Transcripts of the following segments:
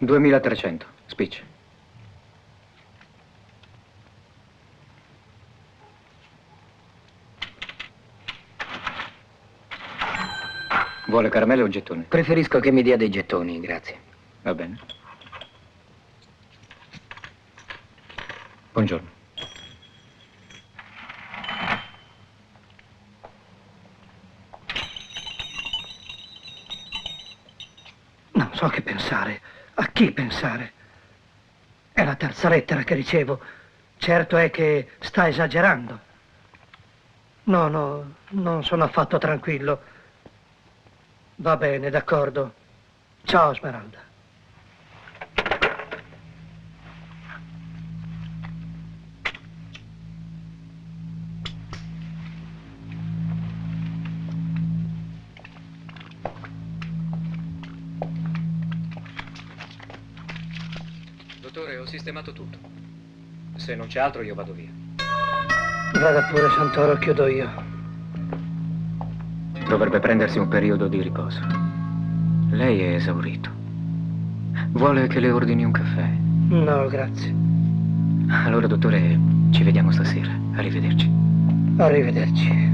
$2.300, Speech. Vuole caramelle o gettoni? Preferisco che mi dia dei gettoni, grazie. Va bene. Buongiorno. Non so che pensare. A chi pensare? È la terza lettera che ricevo. Certo è che sta esagerando. No, non sono affatto tranquillo. Va bene, d'accordo. Ciao, Smeralda. Dottore, ho sistemato tutto. Se non c'è altro io vado via. Vada pure, Santoro, chiudo io. Dovrebbe prendersi un periodo di riposo. Lei è esaurito. Vuole che le ordini un caffè? No, grazie. Allora, dottore, ci vediamo stasera. Arrivederci. Arrivederci.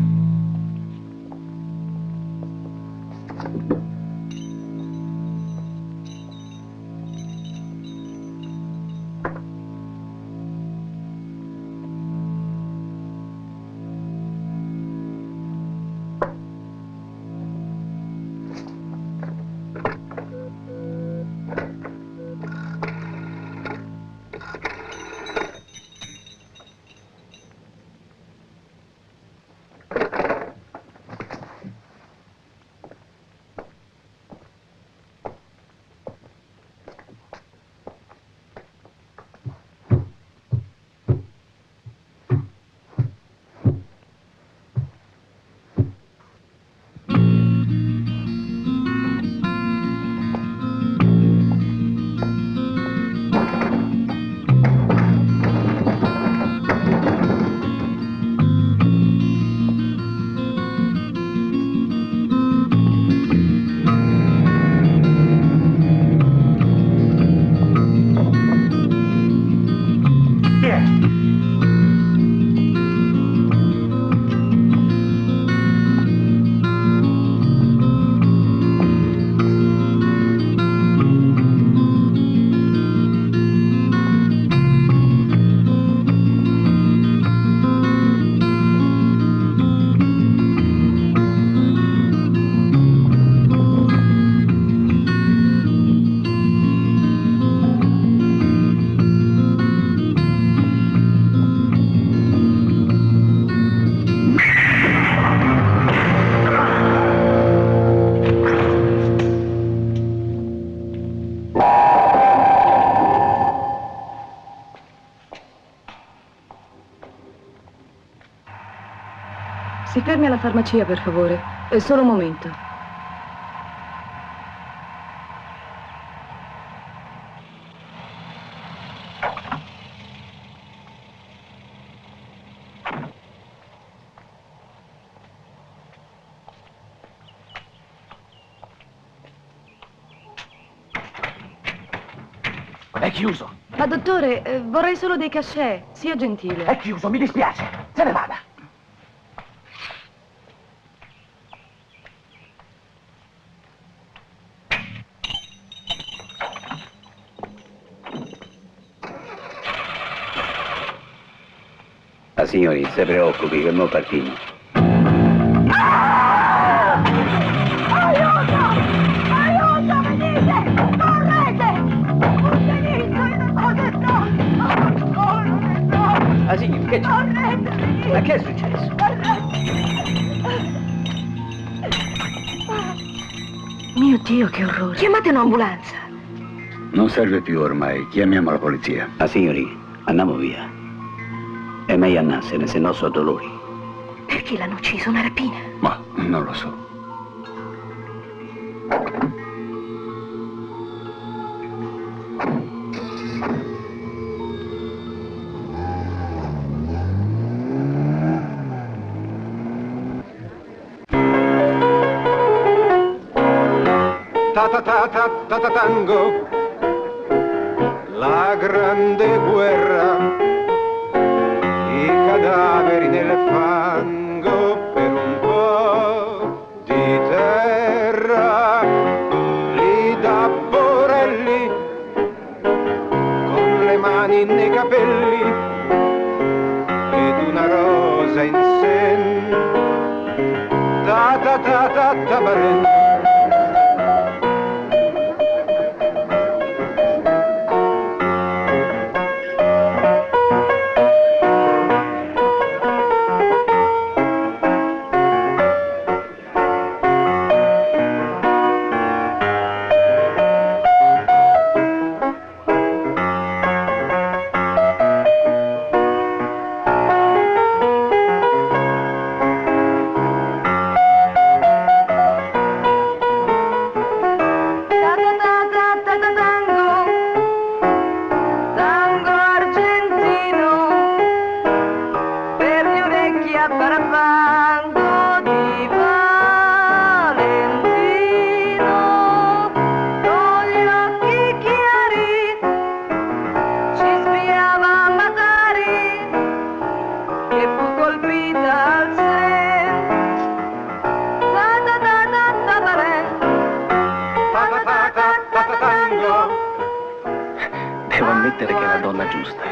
Si fermi alla farmacia, per favore. È solo un momento. È chiuso. Ma dottore, vorrei solo dei cachet. Sia gentile. È chiuso, mi dispiace. Se ne vada. La signori, se preoccupi che mo partiamo. Aiuto! Aiuto, venite! Correte! Un delitto in una cosa strana! Ah, signori, che c'è? Ma che è successo? Mio Dio, che orrore. Chiamate un'ambulanza. Non serve più ormai, chiamiamo la polizia. Ah, signori, andiamo via. È meglio andarsene, se no so dolori. Perché l'hanno ucciso? Una rapina? Ma non lo so. Tango, la grande guerra, i cadaveri nel fango per un po' di terra, lì da Borelli, con le mani nei capelli, ed una rosa in sen, Tabarelli. Devo ammettere che è la donna giusta.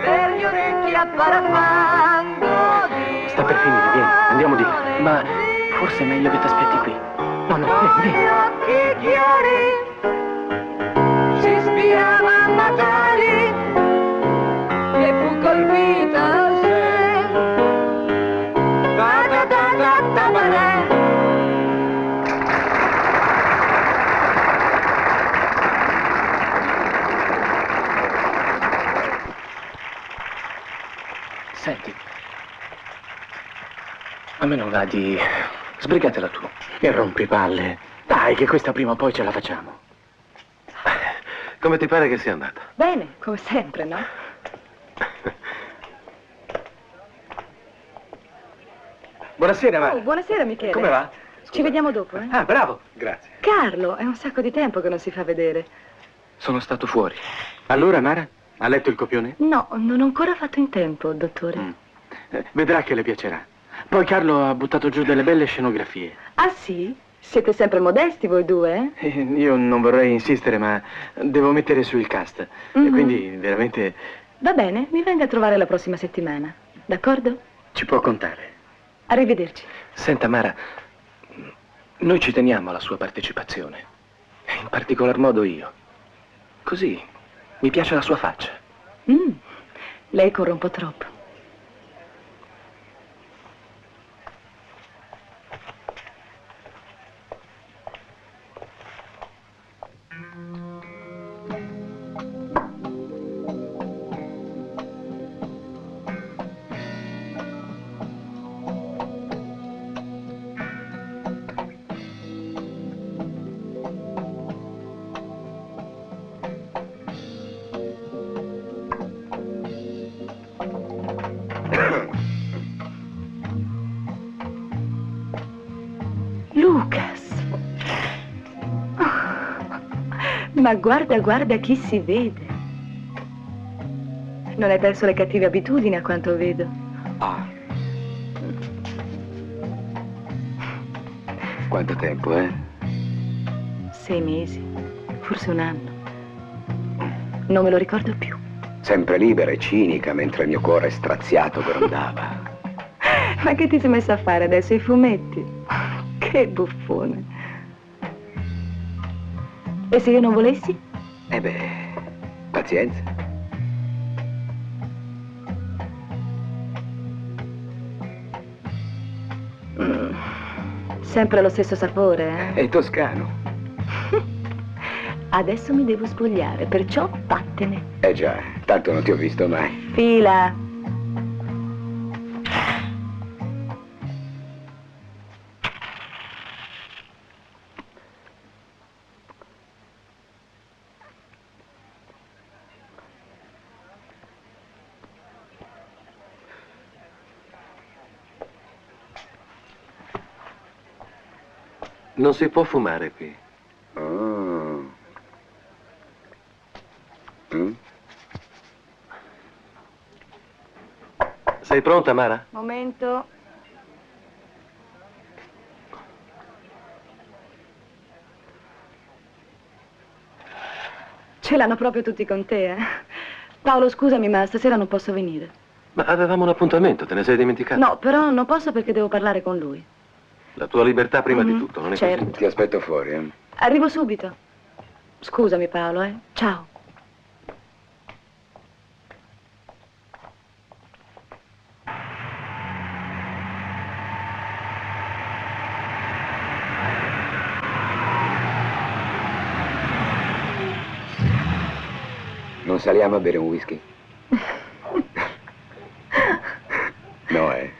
Per gli orecchi a parafango. Sta per finire, vieni, andiamo di là. Ma forse è meglio che ti aspetti qui. No, no, vieni. Occhi chiari, si spiava a Matari, che fu colpita al sen. Tabarè. Senti, a me non va di... Sbrigatela tu. E rompipalle. Dai, che questa prima o poi ce la facciamo. Come ti pare che sia andata? Bene, come sempre, no? Buonasera, Mara. Oh, buonasera, Michele. Come va? Ci vediamo dopo, eh? Ah, bravo. Grazie. Carlo, è un sacco di tempo che non si fa vedere. Sono stato fuori. Allora, Mara, ha letto il copione? No, non ho ancora fatto in tempo, dottore. Vedrà che le piacerà. Poi Carlo ha buttato giù delle belle scenografie. Ah, sì? Siete sempre modesti voi due, eh? Io non vorrei insistere, ma devo mettere su il cast. E quindi, veramente... Va bene, mi venga a trovare la prossima settimana. D'accordo? Ci può contare. Arrivederci. Senta, Mara, noi ci teniamo alla sua partecipazione. In particolar modo io. Così, mi piace la sua faccia. Lei corre un po' troppo. Lucas! Ma guarda chi si vede. Non hai perso le cattive abitudini a quanto vedo. Ah. Quanto tempo, eh? 6 mesi, forse 1 anno. Non me lo ricordo più. Sempre libera e cinica, mentre il mio cuore straziato grondava. Ma che ti sei messa a fare adesso, i fumetti? Che buffone. E se io non volessi? Pazienza. Sempre lo stesso sapore, È toscano. Adesso mi devo spogliare, perciò vattene. Eh già, tanto non ti ho visto mai. Fila. Non si può fumare qui. Oh. Mm? Sei pronta, Mara? Momento. Ce l'hanno proprio tutti con te, eh? Paolo, scusami, ma stasera non posso venire. Ma avevamo un appuntamento, te ne sei dimenticato? No, però non posso perché devo parlare con lui. La tua libertà prima di Mhm, tutto, non è certo. così? Ti aspetto fuori, eh? Arrivo subito. Scusami, Paolo, eh? Ciao. Non saliamo a bere un whisky? No, eh?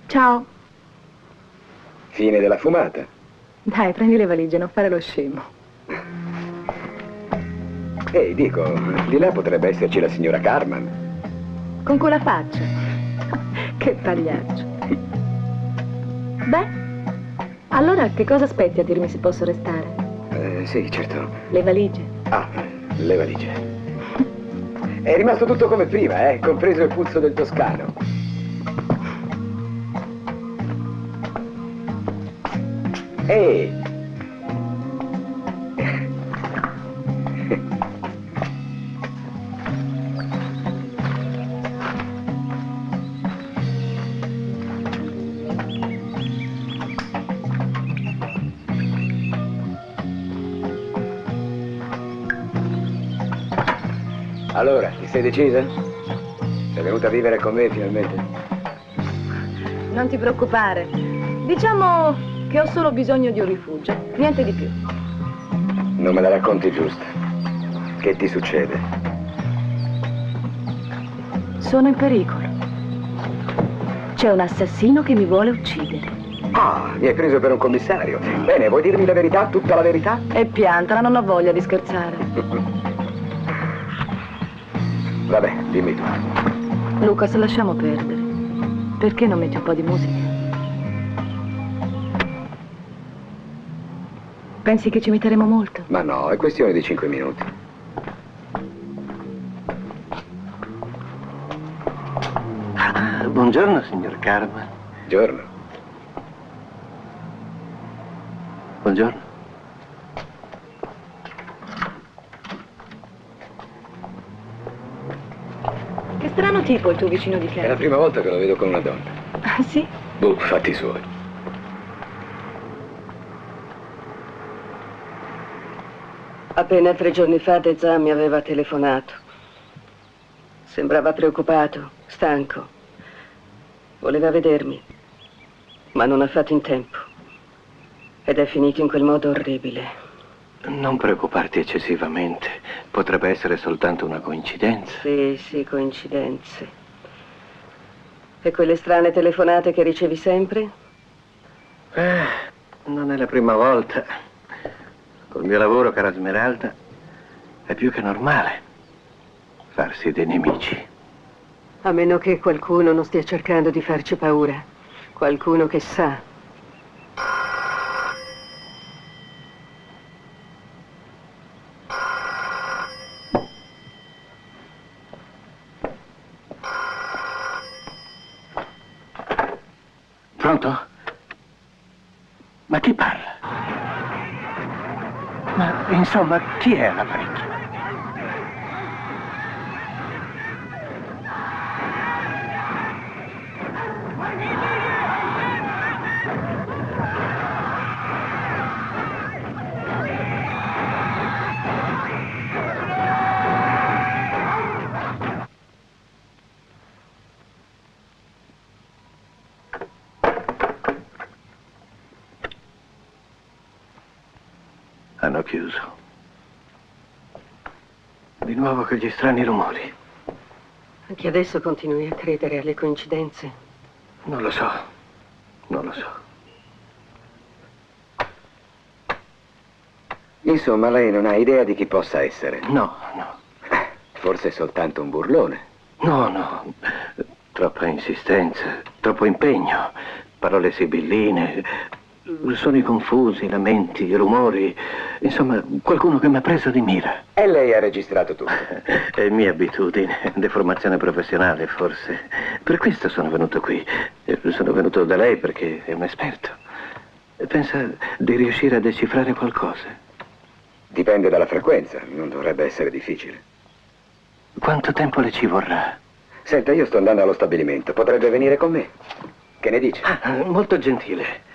Ciao. Fine della fumata. Dai, prendi le valigie, non fare lo scemo. Ehi, dico, di là potrebbe esserci la signora Carman. Con quella faccia. Che pagliaccio. Beh, allora che cosa aspetti a dirmi se posso restare? Sì, certo. Le valigie. Ah, le valigie. È rimasto tutto come prima, compreso il puzzo del toscano. Ehi! Allora, ti sei decisa? Sei venuta a vivere con me finalmente? Non ti preoccupare. Diciamo che ho solo bisogno di un rifugio, niente di più. Non me la racconti giusta. Che ti succede? Sono in pericolo. C'è un assassino che mi vuole uccidere. Ah, mi hai preso per un commissario. Bene, vuoi dirmi la verità, tutta la verità? E piantala, non ho voglia di scherzare. Vabbè, dimmi tu. Lucas, lasciamo perdere. Perché non metti un po' di musica? Pensi che ci metteremo molto? Ma no, è questione di 5 minuti. Buongiorno, signor Carman. Buongiorno. Buongiorno. Che strano tipo il tuo vicino di È la casa. prima volta che lo vedo con una donna. Ah, sì? Boh, fatti suoi. Appena 3 giorni fa Dezza mi aveva telefonato. Sembrava preoccupato, stanco. Voleva vedermi, ma non ha fatto in tempo. Ed è finito in quel modo orribile. Non preoccuparti eccessivamente. Potrebbe essere soltanto una coincidenza. Sì, coincidenze. E quelle strane telefonate che ricevi sempre? Non è la prima volta. Col mio lavoro, cara Smeralda, è più che normale farsi dei nemici. A meno che qualcuno non stia cercando di farci paura. Qualcuno che sa. Pronto? Ma chi parla? Ma insomma, chi è all'apparecchio? Hanno chiuso. Di nuovo quegli strani rumori. Anche adesso continui a credere alle coincidenze. Non lo so. Non lo so. Insomma, lei non ha idea di chi possa essere. No, no. Forse è soltanto un burlone. No, no. Troppa insistenza, troppo impegno. Parole sibilline, suoni confusi, lamenti, rumori. Insomma, qualcuno che mi ha preso di mira. E lei ha registrato tutto. È mia abitudine, deformazione professionale forse. Per questo sono venuto qui. Sono venuto da lei perché è un esperto. Pensa di riuscire a decifrare qualcosa? Dipende dalla frequenza, non dovrebbe essere difficile. Quanto tempo le ci vorrà? Senta, io sto andando allo stabilimento, potrebbe venire con me. Che ne dice? Ah, molto gentile.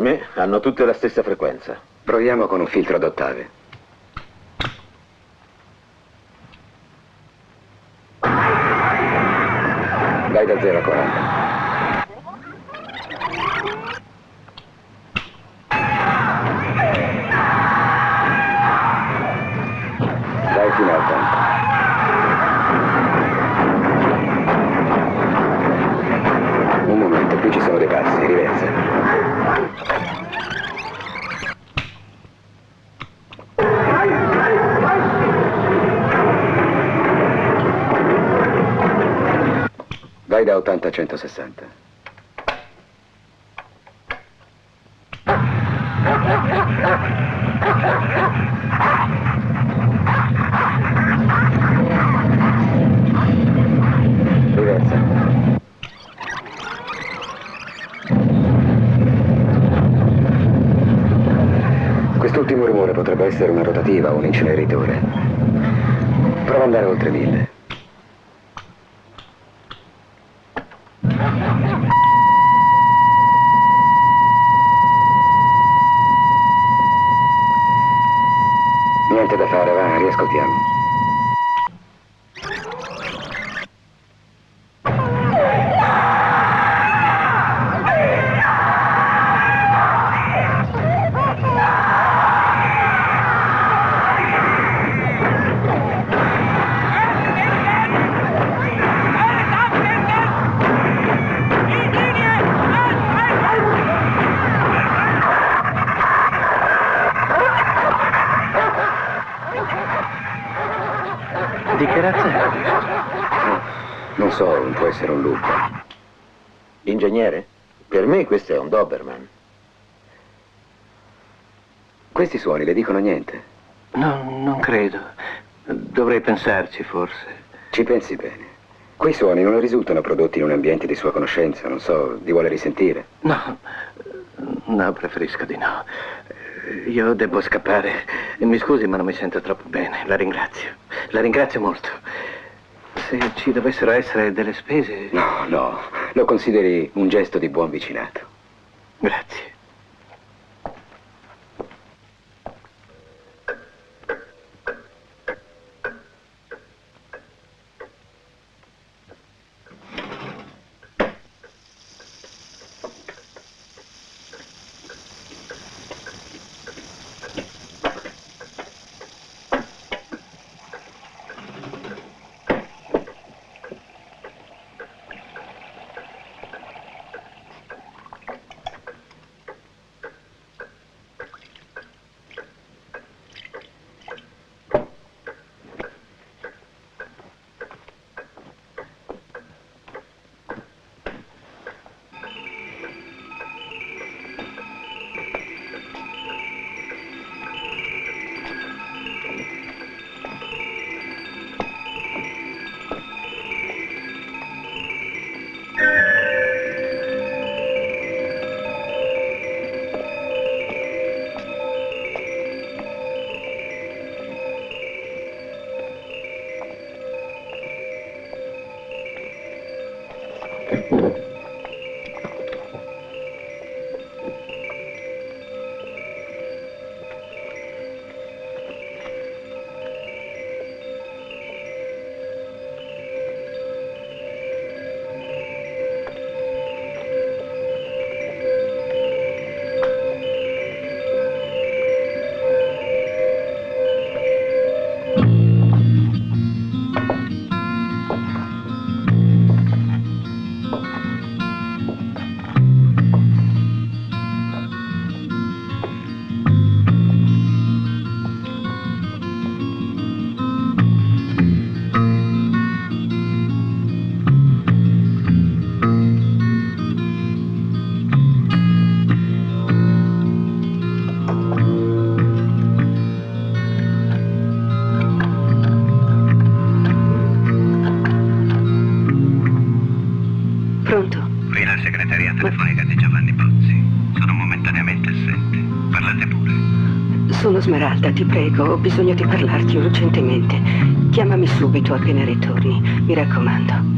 me hanno tutte la stessa frequenza. Proviamo con un filtro ad ottave. Vai da 0 a 40. Vai fino a 80. Un momento, qui ci sono dei passi, riversa. Vai da 80 a 160. Riversa. Quest'ultimo rumore potrebbe essere una rotativa o un inceneritore. Prova ad andare oltre 1000. Niente da fare, va, riascoltiamo. Di che razza è? Non so, può essere un lupo. Ingegnere? Per me questo è un Doberman. Questi suoni le dicono niente? No, non credo. Dovrei pensarci, forse. Ci pensi bene. Quei suoni non le risultano prodotti in un ambiente di sua conoscenza, non so, li vuole risentire? No, preferisco di no. Io devo scappare. Mi scusi, ma non mi sento troppo bene. La ringrazio. La ringrazio molto. Se ci dovessero essere delle spese... No, lo consideri un gesto di buon vicinato. Grazie. segreteria telefonica di Giovanni Bozzi. Sono momentaneamente assente. Parlate pure. Sono Smeralda, ti prego, ho bisogno di parlarti urgentemente. Chiamami subito appena ritorni, mi raccomando.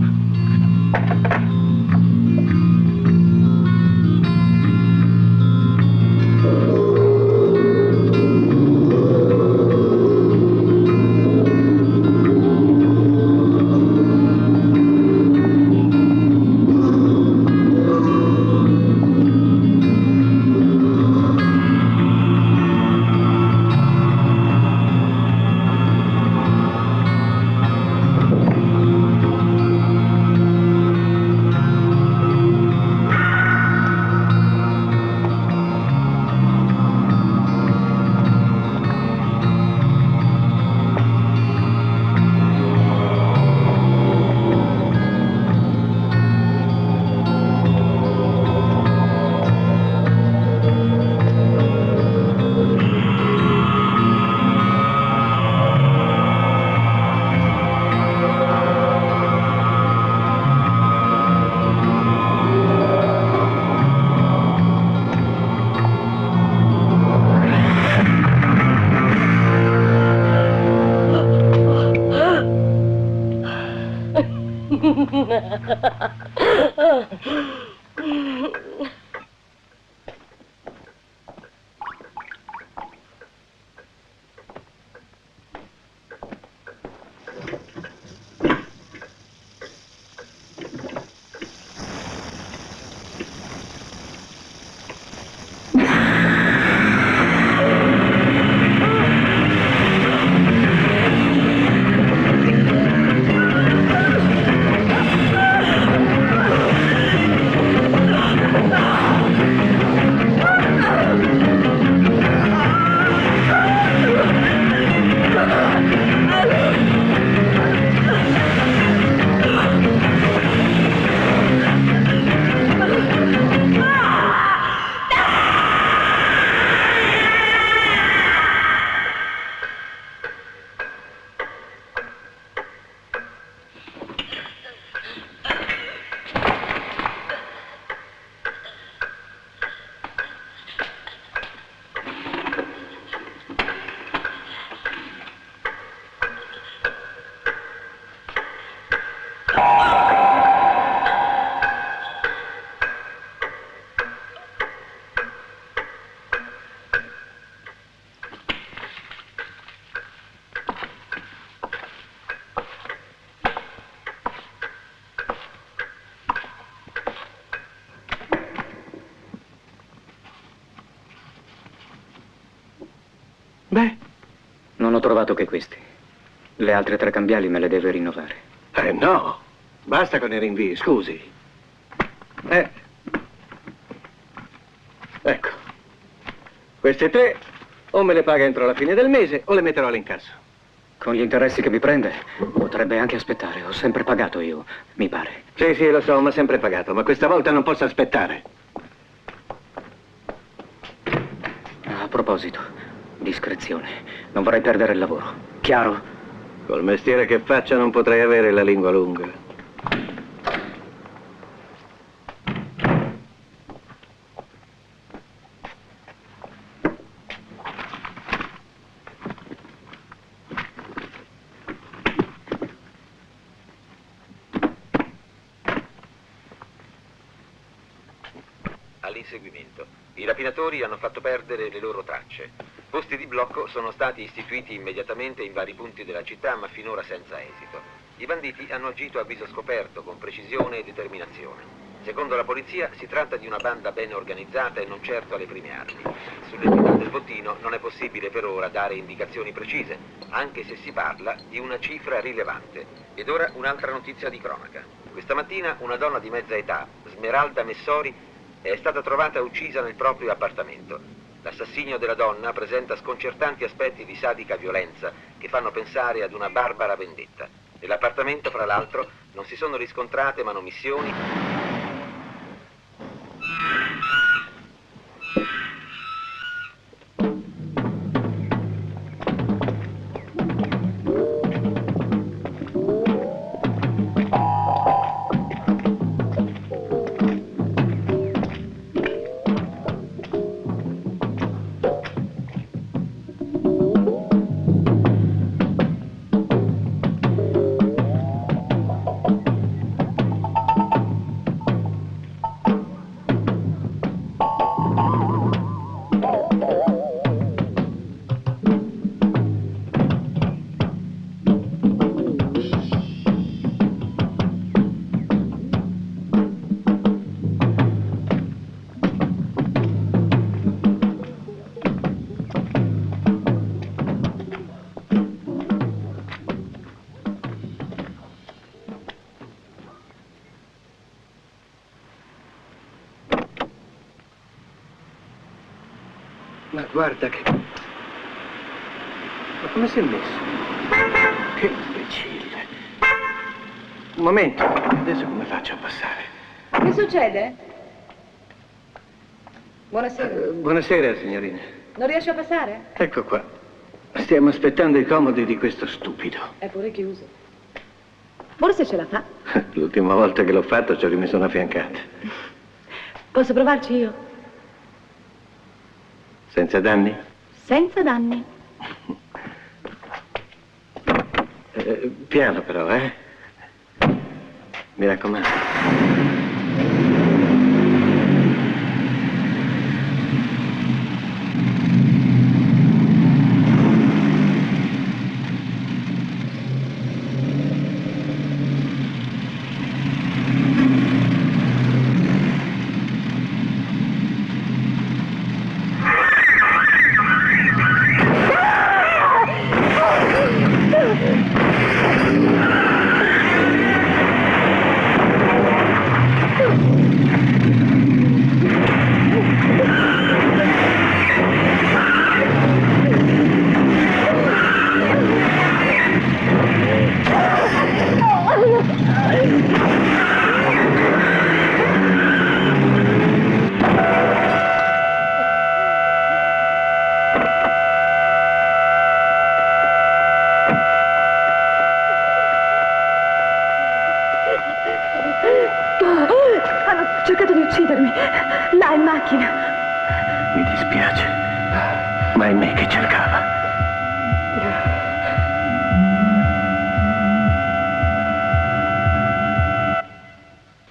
Beh? Non ho trovato che questi. Le altre 3 cambiali me le deve rinnovare. No. Basta con i rinvii, scusi. Ecco. Queste 3 o me le paga entro la fine del mese o le metterò all'incasso. Con gli interessi che mi prende, potrebbe anche aspettare. Ho sempre pagato io, mi pare. Sì, lo so, ma sempre pagato. Ma questa volta non posso aspettare. A proposito, discrezione. Non vorrei perdere il lavoro. Chiaro? Col mestiere che faccia non potrei avere la lingua lunga. All'inseguimento. I rapinatori hanno fatto perdere le loro tracce. Posti di blocco sono stati istituiti immediatamente in vari punti della città, ma finora senza esito. I banditi hanno agito a viso scoperto, con precisione e determinazione. Secondo la polizia si tratta di una banda ben organizzata e non certo alle prime armi. Sull'entità del bottino non è possibile per ora dare indicazioni precise, anche se si parla di una cifra rilevante. Ed ora un'altra notizia di cronaca. Questa mattina una donna di mezza età, Smeralda Messori, è stata trovata uccisa nel proprio appartamento. L'assassinio della donna presenta sconcertanti aspetti di sadica violenza che fanno pensare ad una barbara vendetta. Nell'appartamento, fra l'altro, non si sono riscontrate manomissioni. Ma guarda che... Ma come si è messo? Che imbecille. Un momento, adesso come faccio a passare? Che succede? Buonasera. Buonasera, signorina. Non riesci a passare? Ecco qua. Stiamo aspettando i comodi di questo stupido. È pure chiuso. Forse ce la fa. L'ultima volta che l'ho fatto ci ho rimesso una fiancata. Posso provarci io? Senza danni? Senza danni. Piano però, Mi raccomando. cercato di uccidermi. Là, in macchina. Mi dispiace, ma è me che cercava.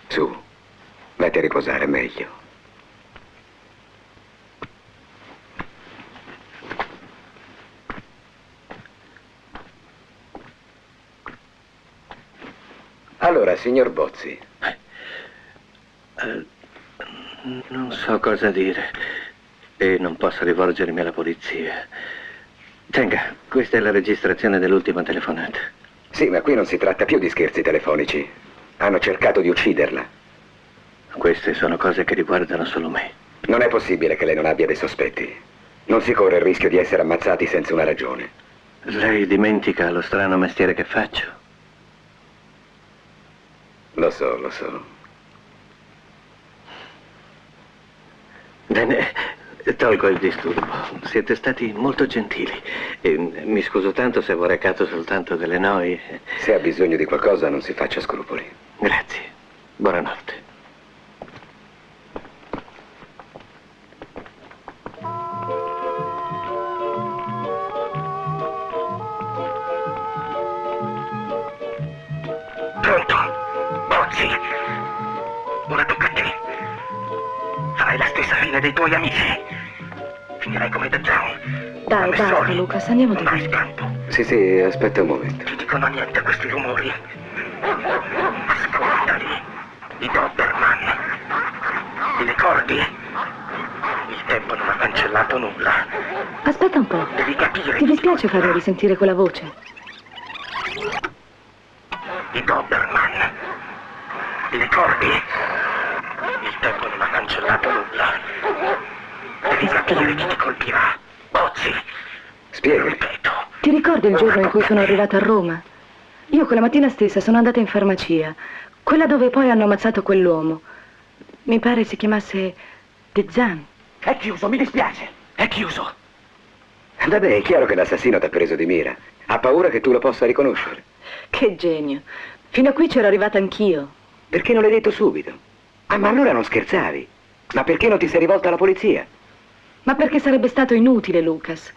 Su, vatti a riposare, meglio. Allora, signor Bozzi. Non so cosa dire e non posso rivolgermi alla polizia. Tenga, questa è la registrazione dell'ultima telefonata. Sì, ma qui non si tratta più di scherzi telefonici. Hanno cercato di ucciderla. Queste sono cose che riguardano solo me. Non è possibile che lei non abbia dei sospetti. Non si corre il rischio di essere ammazzati senza una ragione. Lei dimentica lo strano mestiere che faccio? Lo so, lo so. Bene, tolgo il disturbo. Siete stati molto gentili. E mi scuso tanto se ho recato soltanto delle noie. Se ha bisogno di qualcosa non si faccia scrupoli. Grazie. Buonanotte. Pronto? Bozzi? Ora tocca a te. Farai la stessa fine dei tuoi amici. Finirai come The Town. Dai, basta, Lucas, andiamo di qui. Sì, aspetta un momento. Ti dicono niente questi rumori. Ascoltali. I Doberman. Ti ricordi? Il tempo non ha cancellato nulla. Aspetta un po'. Devi capire. Ti dispiace farmi risentire quella voce? I Doberman. Ti ricordi? Il tempo non ha cancellato nulla. Devi capire chi ti colpirà. Bozzi. Spiega. Ripeto. Ti ricordi il giorno in cui sono arrivata a Roma? Io quella mattina stessa sono andata in farmacia, quella dove poi hanno ammazzato quell'uomo. Mi pare si chiamasse De Zan. È chiuso, mi dispiace. È chiuso. Vabbè, è chiaro che l'assassino t'ha preso di mira. Ha paura che tu lo possa riconoscere. Che genio. Fino a qui c'ero arrivata anch'io. Perché non l'hai detto subito? Ah, ma allora non scherzavi. Ma perché non ti sei rivolta alla polizia? Ma perché sarebbe stato inutile, Lucas.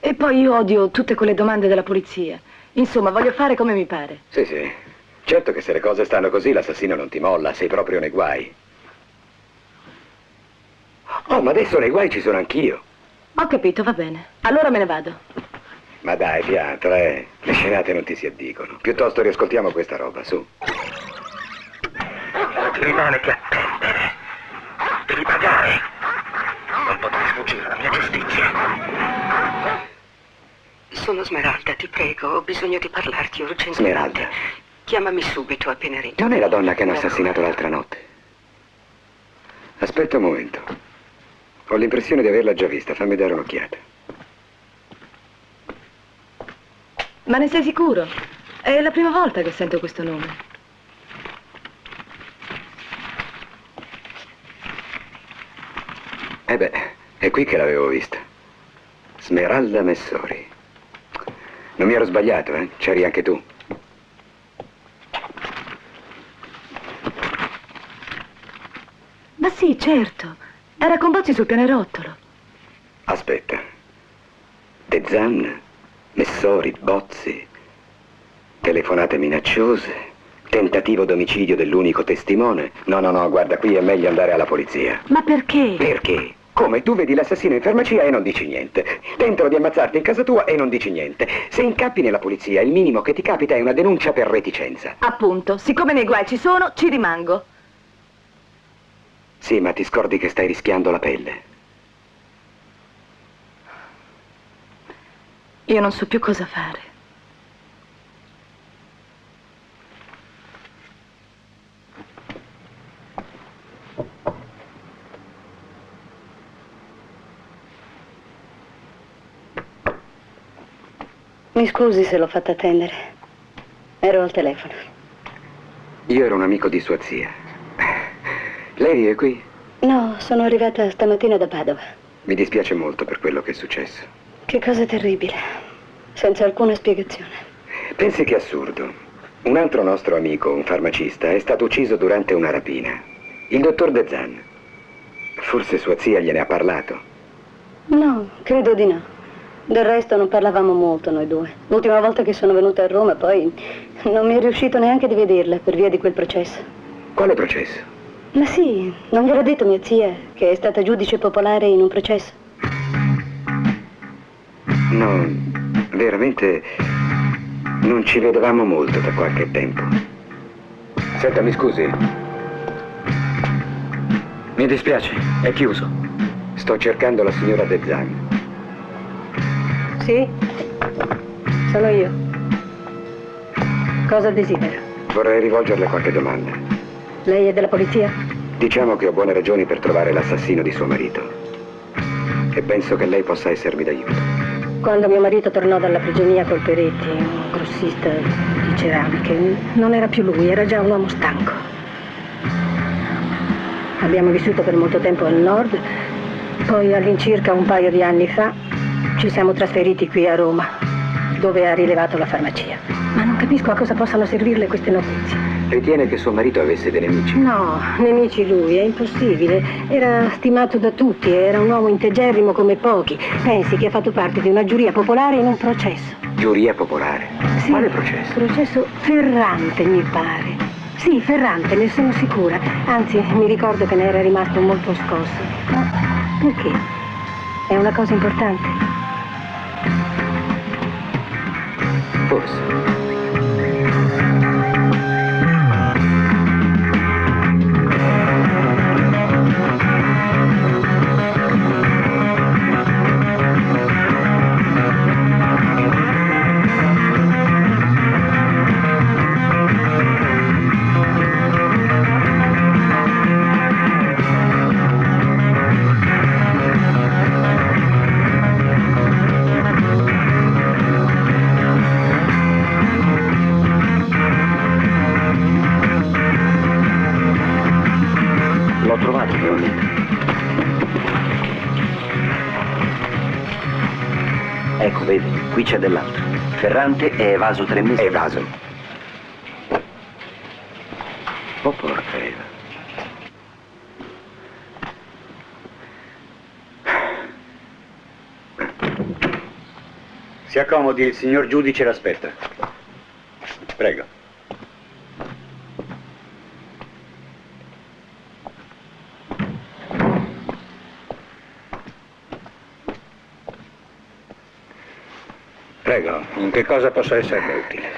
E poi io odio tutte quelle domande della polizia. Insomma, voglio fare come mi pare. Sì, sì. Certo che se le cose stanno così l'assassino non ti molla, sei proprio nei guai. Oh, ma adesso nei guai ci sono anch'io. Ho capito, va bene. Allora me ne vado. Ma dai, Piantra, le scenate non ti si addicono. Piuttosto riascoltiamo questa roba, su. Non ti rimane che attendere. Devi pagare. Non potrai sfuggire alla mia giustizia. Sono Smeralda, ti prego, ho bisogno di parlarti urgentemente. Smeralda. Chiamami subito appena ritorni. Non è la donna che hanno assassinato l'altra notte? Aspetta un momento. Ho l'impressione di averla già vista, fammi dare un'occhiata. Ma ne sei sicuro? È la prima volta che sento questo nome. Eh beh, è qui che l'avevo vista. Smeralda Messori. Non mi ero sbagliato, eh? C'eri anche tu. Ma sì, certo. Era con Bozzi sul pianerottolo. Aspetta. De Zan, Messori, Bozzi, telefonate minacciose, tentativo d'omicidio dell'unico testimone. No, guarda, qui è meglio andare alla polizia. Ma perché? Perché? Come? Tu vedi l'assassino in farmacia e non dici niente. Tentano di ammazzarti in casa tua e non dici niente. Se incappi nella polizia, il minimo che ti capita è una denuncia per reticenza. Appunto, siccome nei guai ci sono, ci rimango. Sì, ma ti scordi che stai rischiando la pelle. Io non so più cosa fare. Mi scusi se l'ho fatta attendere. Ero al telefono. Io ero un amico di sua zia. Lei è qui? No, sono arrivata stamattina da Padova. Mi dispiace molto per quello che è successo. Che cosa terribile. Senza alcuna spiegazione. Pensi che assurdo. Un altro nostro amico, un farmacista, è stato ucciso durante una rapina. Il dottor De Zan. Forse sua zia gliene ha parlato. No, credo di no. Del resto non parlavamo molto noi due. L'ultima volta che sono venuta a Roma poi non mi è riuscito neanche di vederla per via di quel processo. Quale processo? Ma sì, non gliel'ha detto mia zia che è stata giudice popolare in un processo? No, veramente non ci vedevamo molto da qualche tempo. Senta, mi scusi. Mi dispiace, è chiuso. Sto cercando la signora De Zan. Sì, sono io. Cosa desidera? Vorrei rivolgerle qualche domanda. Lei è della polizia? Diciamo che ho buone ragioni per trovare l'assassino di suo marito. E penso che lei possa essermi d'aiuto. Quando mio marito tornò dalla prigionia col Peretti, un grossista di ceramiche, non era più lui, era già un uomo stanco. Abbiamo vissuto per molto tempo al nord, poi all'incirca un paio di anni fa ci siamo trasferiti qui a Roma, dove ha rilevato la farmacia. Ma non capisco a cosa possano servirle queste notizie. Ritiene che suo marito avesse dei nemici? No, nemici lui, è impossibile. Era stimato da tutti, era un uomo integerrimo come pochi. Pensi che ha fatto parte di una giuria popolare in un processo. Giuria popolare? Sì, quale processo? Processo Ferrante, mi pare. Sì, Ferrante, ne sono sicura. Anzi, mi ricordo che ne era rimasto molto scosso. Ma perché? È una cosa importante? Forse. L'ho trovato finalmente. Ecco, vedi, qui c'è dell'altro. Ferrante è evaso 3 mesi. Evaso. Oh, porca Eva. Si accomodi, il signor giudice l'aspetta. Prego. Prego, in che cosa posso esserle utile?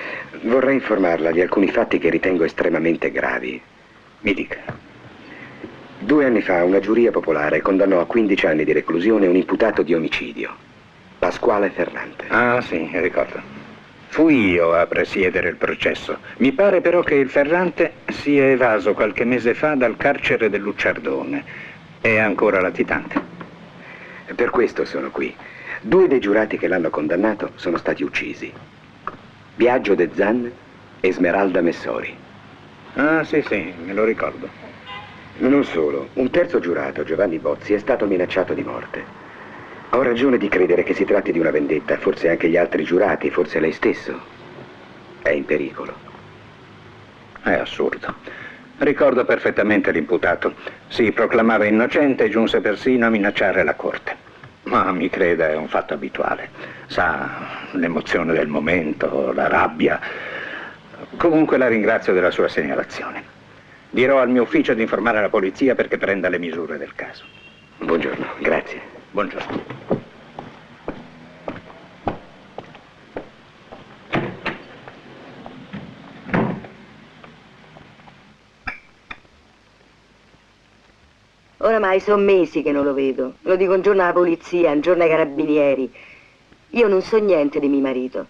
Vorrei informarla di alcuni fatti che ritengo estremamente gravi. Mi dica. 2 anni fa una giuria popolare condannò a 15 anni di reclusione un imputato di omicidio, Pasquale Ferrante. Ah, sì, ricordo. Fui io a presiedere il processo. Mi pare però che il Ferrante sia evaso qualche mese fa dal carcere del Lucciardone. È ancora latitante. Per questo sono qui. 2 dei giurati che l'hanno condannato sono stati uccisi. Biagio De Zan e Smeralda Messori. Ah, sì, me lo ricordo. Non solo, un terzo giurato, Giovanni Bozzi, è stato minacciato di morte. Ho ragione di credere che si tratti di una vendetta, forse anche gli altri giurati, forse lei stesso. È in pericolo. È assurdo. Ricordo perfettamente l'imputato. Si proclamava innocente e giunse persino a minacciare la corte. Ma mi creda, è un fatto abituale. Sa, l'emozione del momento, la rabbia. Comunque la ringrazio della sua segnalazione. Dirò al mio ufficio di informare la polizia perché prenda le misure del caso. Buongiorno, grazie. Buongiorno. Oramai sono mesi che non lo vedo. Lo dico un giorno alla polizia, un giorno ai carabinieri. Io non so niente di mio marito.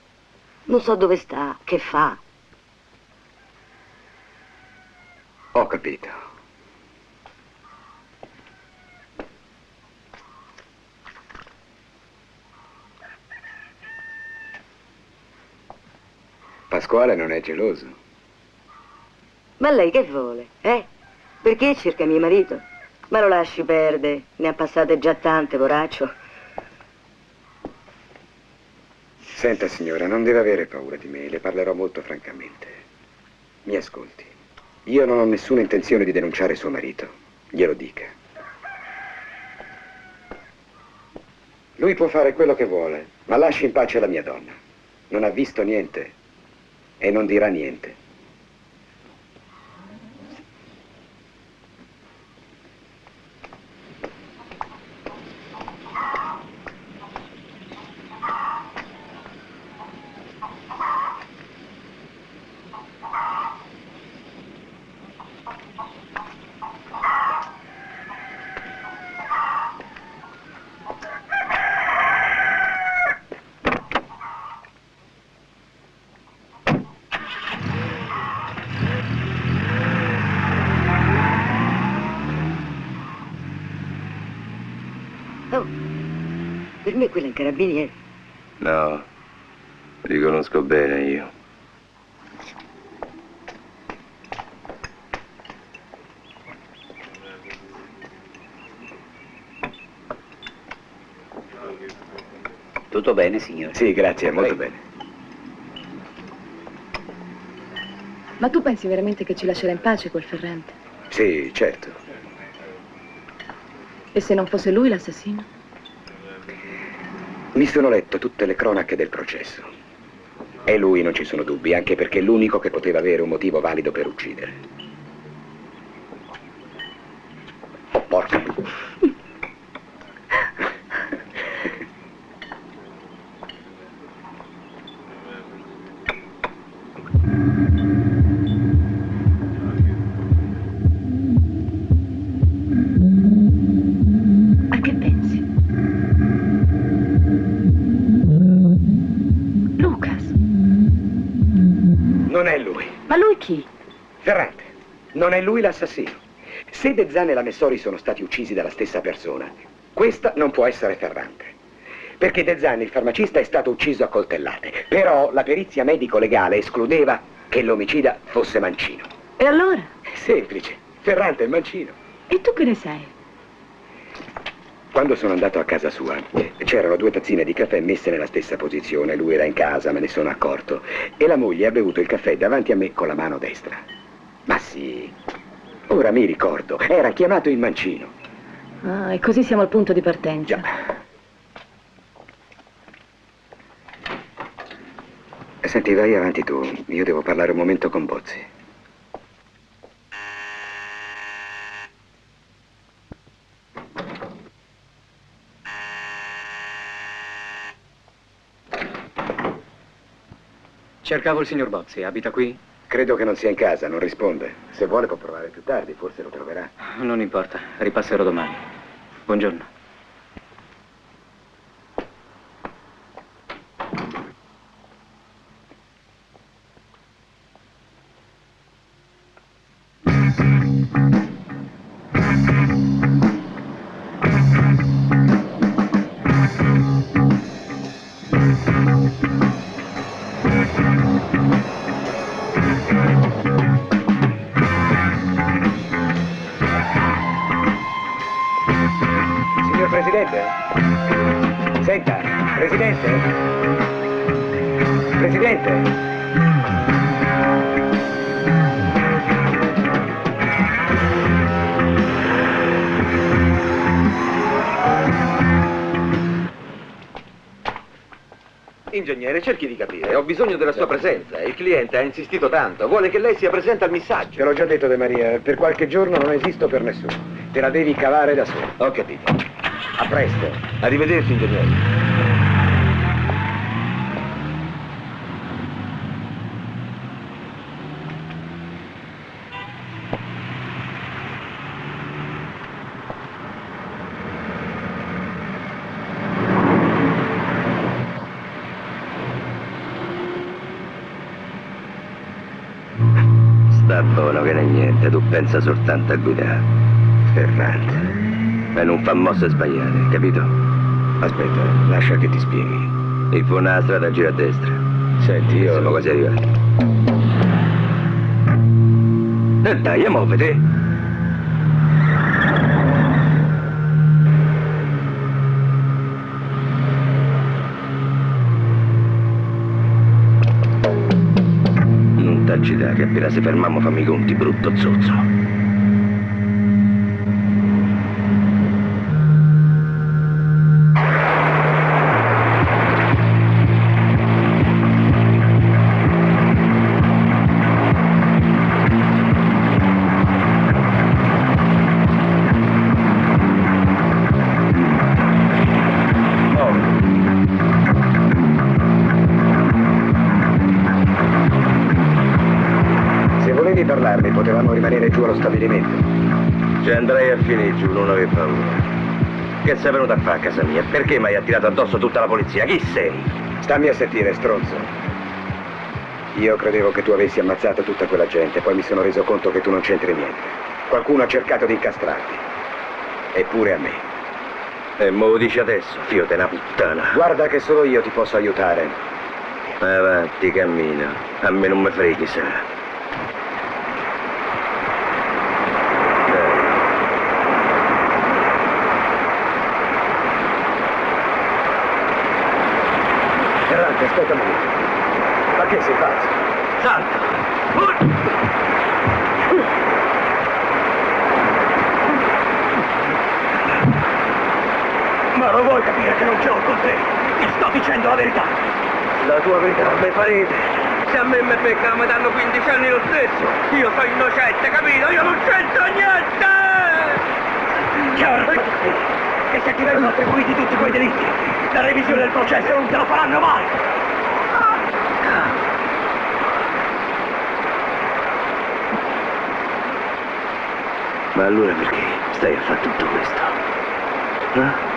Non so dove sta, che fa. Ho capito. Pasquale non è geloso. Ma lei che vuole, eh? Perché cerca mio marito? Ma lo lasci perdere, ne ha passate già tante, poraccio. Senta signora, non deve avere paura di me, le parlerò molto francamente. Mi ascolti. Io non ho nessuna intenzione di denunciare suo marito. Glielo dica. Lui può fare quello che vuole, ma lasci in pace la mia donna. Non ha visto niente e non dirà niente. Per me quello è un carabiniere. No, li conosco bene io. Tutto bene, signore? Sì, grazie, molto bene. Ma tu pensi veramente che ci lascerà in pace quel Ferrante? Sì, certo. E se non fosse lui l'assassino? Mi sono letto tutte le cronache del processo. E lui non ci sono dubbi, anche perché è l'unico che poteva avere un motivo valido per uccidere. Oh, porca. A che pensi? Lucas. Non è lui. Ma lui chi? Ferrante. Non è lui l'assassino. Se De Zan e la Messori sono stati uccisi dalla stessa persona, questa non può essere Ferrante. Perché De Zan, il farmacista, è stato ucciso a coltellate. Però la perizia medico-legale escludeva che l'omicida fosse Mancino. E allora? Semplice. Ferrante è Mancino. E tu che ne sai? Quando sono andato a casa sua, c'erano 2 tazzine di caffè messe nella stessa posizione. Lui era in casa, me ne sono accorto. E la moglie ha bevuto il caffè davanti a me con la mano destra. Ma sì, ora mi ricordo, era chiamato il Mancino. Ah, e così siamo al punto di partenza. Già. Senti, vai avanti tu. Io devo parlare un momento con Bozzi. Cercavo il signor Bozzi, abita qui? Credo che non sia in casa, non risponde. Se vuole può provare più tardi, forse lo troverà. Non importa, ripasserò domani. Buongiorno. Signor Presidente? Senta, Presidente? Presidente? Ingegnere, cerchi di capire. Ho bisogno della sua presenza. Il cliente ha insistito tanto. Vuole che lei sia presente al missaggio. Te l'ho già detto, De Maria. Per qualche giorno non esisto per nessuno. Te la devi cavare da solo. Ho capito. A presto. Arrivederci, ingegnere. Sta buono che non è niente, tu pensa soltanto a guidare. Ferrante. E non fa mosse sbagliate, capito? Aspetta, lascia che ti spieghi. Il fu una strada gira a destra. Senti, io... Siamo quasi arrivati. E dai, muovete! Non t'agitare. che appena si fermammo fammi i conti, brutto zozzo. Potevamo rimanere giù allo stabilimento. Ci andrei a finire giù, non avevo paura. Che sei venuto a fare a casa mia? Perché mi hai attirato addosso tutta la polizia? Chi sei? Stammi a sentire, stronzo. Io credevo che tu avessi ammazzato tutta quella gente, poi mi sono reso conto che tu non c'entri niente. Qualcuno ha cercato di incastrarti. Eppure a me. E mo lo dici adesso, figlio di una puttana. Guarda che solo io ti posso aiutare. Avanti, cammina. A me non mi freghi, sa. Aspetta un momento. Ma che sei pazzo? Salta! Ma lo vuoi capire che non ce l'ho con te? Ti sto dicendo la verità. La tua verità mi farete. Se a me mi beccano mi danno 15 anni lo stesso. Io sono innocente, capito? Io non c'entro niente! Chiaro, che se ti vengono attribuiti tutti quei delitti, la revisione del processo non te lo faranno mai! Ma allora perché stai a fare tutto questo? Eh?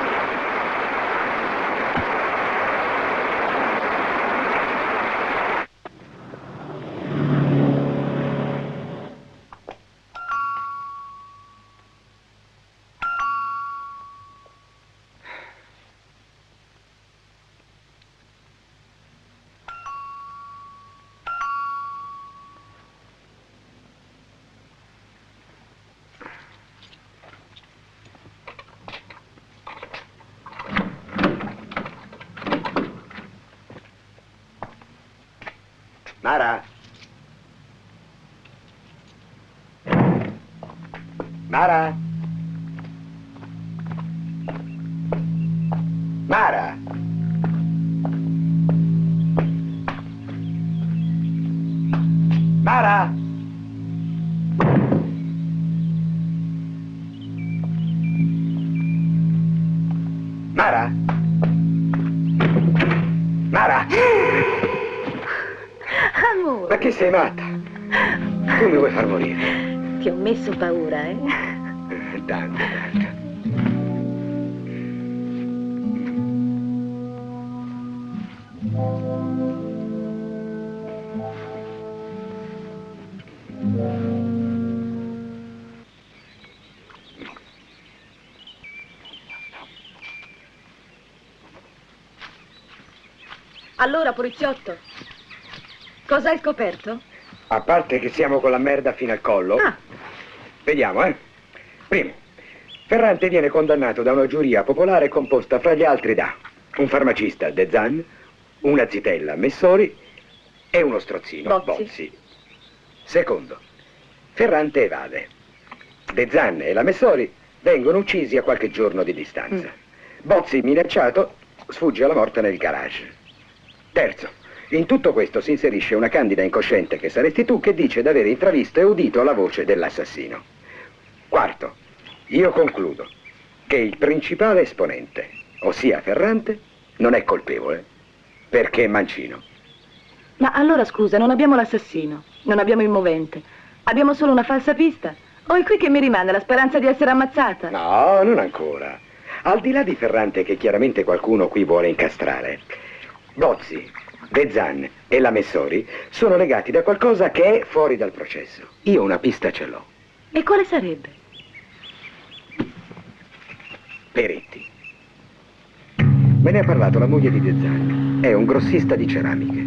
Mara? Mara? Mara? Mara? Mara? Mara? Amore. Ma che sei matta? Tu mi vuoi far morire? Ti ho messo paura, eh? Tanto, tanto. Allora, poliziotto, cosa hai scoperto? A parte che siamo con la merda fino al collo. Vediamo, Primo, Ferrante viene condannato da una giuria popolare composta fra gli altri da un farmacista, De Zan, una zitella, Messori, e uno strozzino, Bozzi. Secondo, Ferrante evade. De Zan e la Messori vengono uccisi a qualche giorno di distanza. Bozzi, minacciato, sfugge alla morte nel garage. Terzo, in tutto questo si inserisce una candida incosciente che saresti tu che dice di aver intravisto e udito la voce dell'assassino. Quarto, io concludo che il principale esponente, ossia Ferrante, non è colpevole perché è mancino. Ma allora scusa, non abbiamo l'assassino, non abbiamo il movente, abbiamo solo una falsa pista? O è qui che mi rimane la speranza di essere ammazzata? No, non ancora. Al di là di Ferrante che chiaramente qualcuno qui vuole incastrare, Bozzi, De Zan e la Messori sono legati da qualcosa che è fuori dal processo. Io una pista ce l'ho. E quale sarebbe? Peretti. Me ne ha parlato la moglie di De Zan. È un grossista di ceramiche.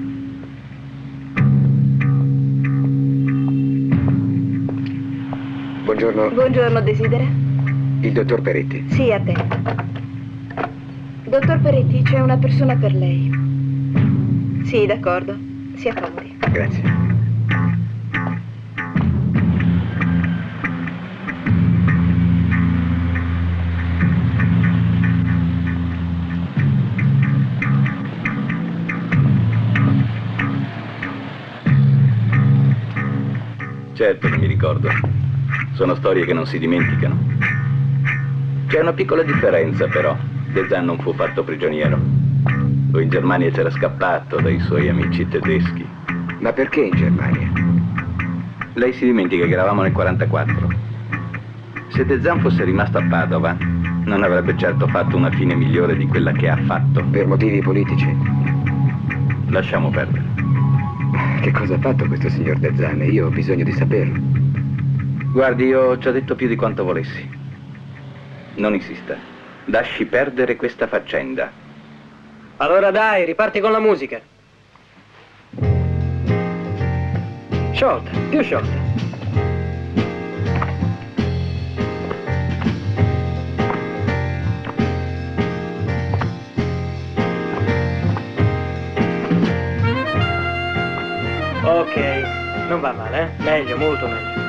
Buongiorno. Buongiorno, desidera? Il dottor Peretti. Sì, a te. Dottor Peretti, c'è una persona per lei. Sì, d'accordo. Si accomodi. Grazie. Certo che mi ricordo. Sono storie che non si dimenticano. C'è una piccola differenza, però. De Zan non fu fatto prigioniero. Lui in Germania c'era scappato dai suoi amici tedeschi. Ma perché in Germania? Lei si dimentica che eravamo nel 44. Se De Zan fosse rimasto a Padova, non avrebbe certo fatto una fine migliore di quella che ha fatto. Per motivi politici? Lasciamo perdere. Che cosa ha fatto questo signor De Zan? Io ho bisogno di saperlo. Guardi, io ho già detto più di quanto volessi. Non insista. Lasci perdere questa faccenda. Allora dai, riparti con la musica. Sciolta, più sciolta. Ok, non va male, eh? Meglio, molto meglio.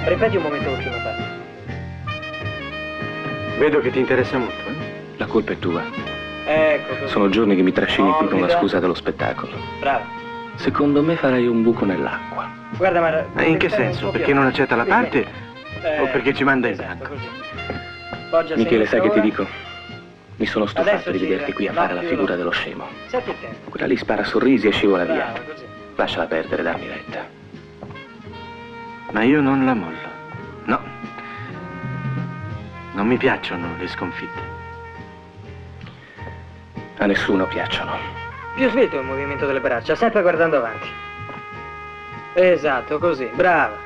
Ripeti un momento l'ultima parte. Vedo che ti interessa molto, eh? La colpa è tua. Ecco così. Sono giorni che mi trascini qui con la Morbida. scusa dello spettacolo. Bravo. Secondo me farai un buco nell'acqua. Guarda, ma... In che senso? Perché non accetta la parte o perché ci manda in esatto, bianco? così. Poggia Michele, sai che ti sinistra dico? Mi sono Adesso stufato di gira. vederti qui a fare la Occhio figura là. dello scemo. ora. Senti il tempo. Quella lì spara sorrisi e scivola via. Bravo, così. Lasciala perdere, dammi retta. Ma io non la mollo. No. Non mi piacciono le sconfitte. A nessuno piacciono. Più svelto il movimento delle braccia, sempre guardando avanti. Esatto, così, brava.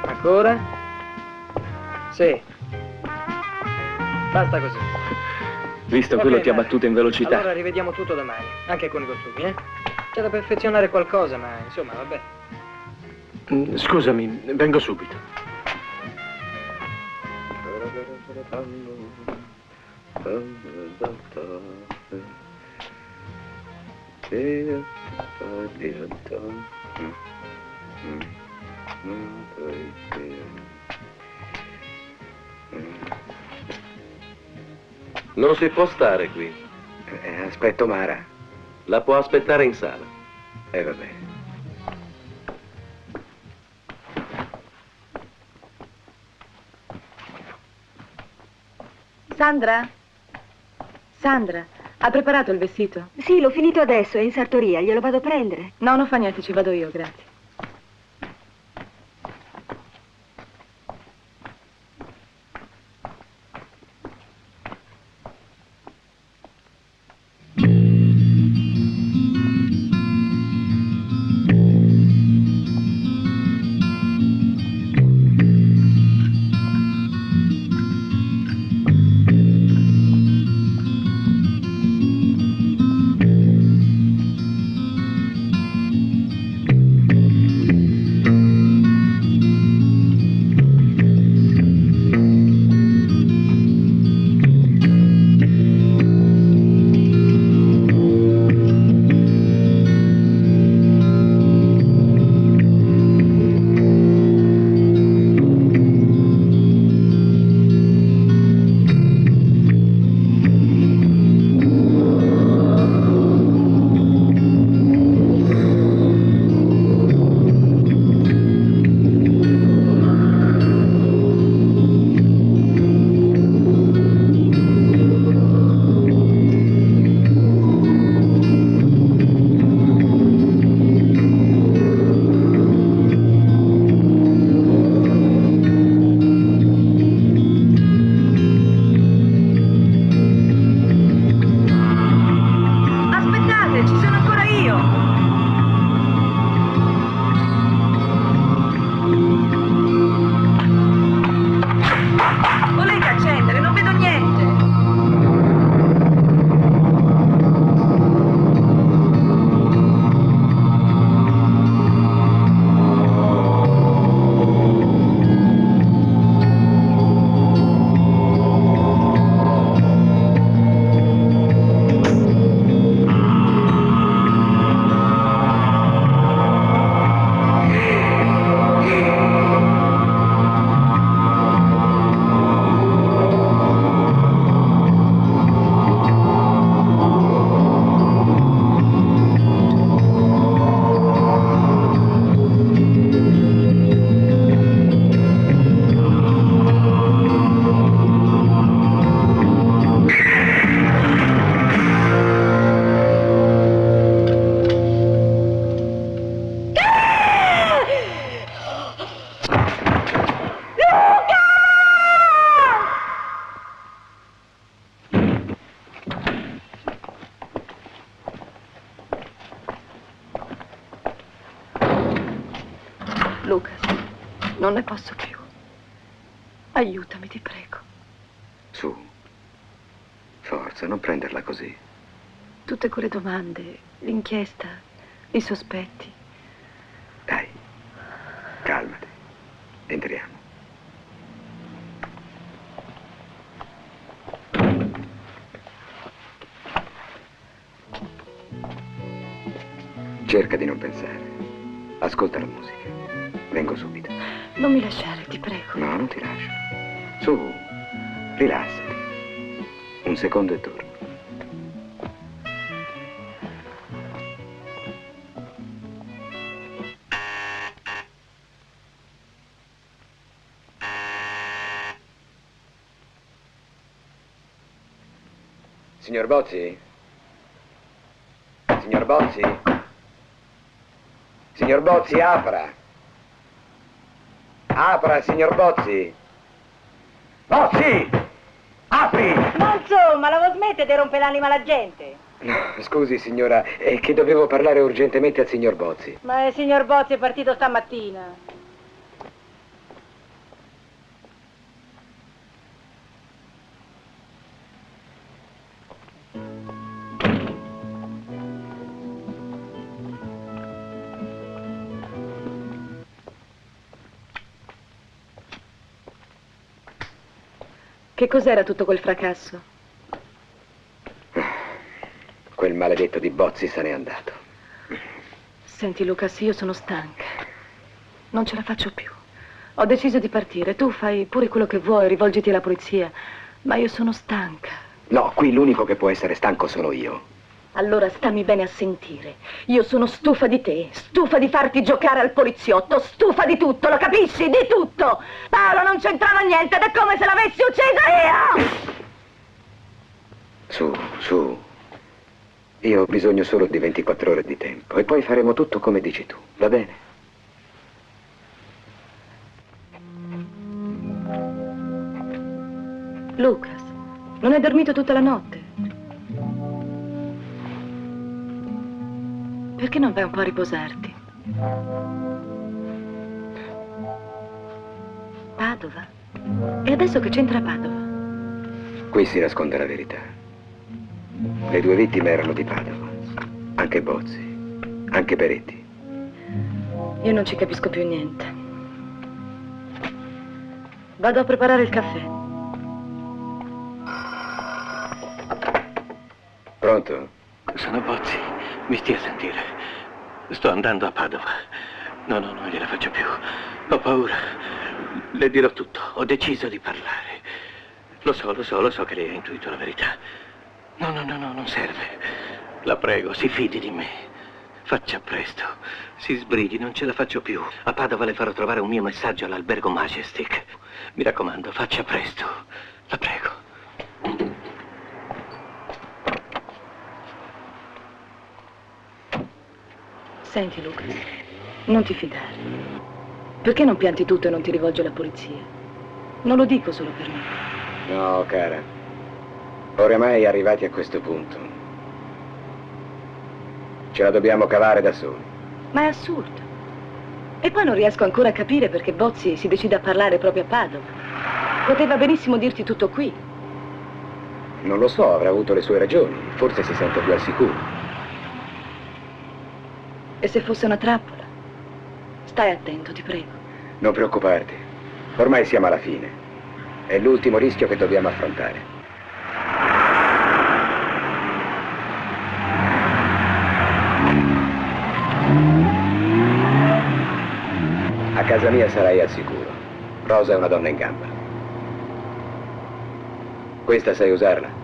Ancora? Sì. Basta così. Visto Va quello bene. ti ha battuto in velocità. Allora rivediamo tutto domani, anche con i costumi, eh? C'è da perfezionare qualcosa, ma insomma, vabbè. Scusami, vengo subito. Non si può stare qui. Aspetto Mara. La può aspettare in sala. Va bene. Sandra? Sandra, ha preparato il vestito? Sì, l'ho finito adesso, è in sartoria, glielo vado a prendere. No, non fa niente, ci vado io, grazie. Non ne posso più. Aiutami, ti prego. Su. Forza, non prenderla così. Tutte quelle domande, l'inchiesta, i sospetti. Dai, calmati. Entriamo. Cerca di non pensare. Ascolta la musica. Vengo subito. Non mi lasciare, ti prego. No, non ti lascio. Su, rilassati. Un secondo e torno. Signor Bozzi? Signor Bozzi? Signor Bozzi, apra! Apra, signor Bozzi! Bozzi! Apri! Ma insomma, la vuoi smettere di rompere l'anima alla gente? No, scusi, signora, è che dovevo parlare urgentemente al signor Bozzi. Ma il signor Bozzi è partito stamattina. Che cos'era tutto quel fracasso? Quel maledetto di Bozzi se n'è andato. Senti, Lucas, io sono stanca. Non ce la faccio più. Ho deciso di partire. Tu fai pure quello che vuoi, rivolgiti alla polizia. Ma io sono stanca. No, qui l'unico che può essere stanco sono io. Allora stammi bene a sentire. Io sono stufa di te, stufa di farti giocare al poliziotto, stufa di tutto, lo capisci? Di tutto! Paolo non c'entrava niente ed è come se l'avessi uccisa io! Su. Io ho bisogno solo di 24 ore di tempo e poi faremo tutto come dici tu, va bene? Lucas, non hai dormito tutta la notte? Perché non vai un po' a riposarti? Padova? E adesso che c'entra Padova? Qui si nasconde la verità. Le due vittime erano di Padova. Anche Bozzi. Anche Peretti. Io non ci capisco più niente. Vado a preparare il caffè. Pronto? Sono Bozzi. Mi stia a sentire. Sto andando a Padova. No, non gliela faccio più. Ho paura. Le dirò tutto. Ho deciso di parlare. Lo so che lei ha intuito la verità. No, non serve. La prego, si fidi di me. Faccia presto. Si sbrighi, non ce la faccio più. A Padova le farò trovare un mio messaggio all'albergo Majestic. Mi raccomando, faccia presto. La prego. Senti, Luca, non ti fidare. Perché non pianti tutto e non ti rivolgi alla polizia? Non lo dico solo per me. No, cara. Oramai arrivati a questo punto. Ce la dobbiamo cavare da soli. Ma è assurdo. E poi non riesco ancora a capire perché Bozzi si decide a parlare proprio a Padova. Poteva benissimo dirti tutto qui. Non lo so, avrà avuto le sue ragioni. Forse si sente più al sicuro. E se fosse una trappola? Stai attento, ti prego. Non preoccuparti. Ormai siamo alla fine. È l'ultimo rischio che dobbiamo affrontare. A casa mia sarai al sicuro. Rosa è una donna in gamba. Questa sai usarla?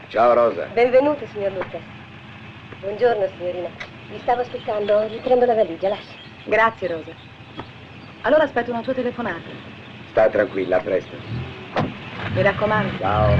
Ciao Rosa. Benvenuto, signor Lucas. Buongiorno, signorina. Vi stavo aspettando, gli prendo la valigia, lascia. Grazie, Rosa. Allora aspetto una tua telefonata. Sta tranquilla, a presto. Mi raccomando. Ciao.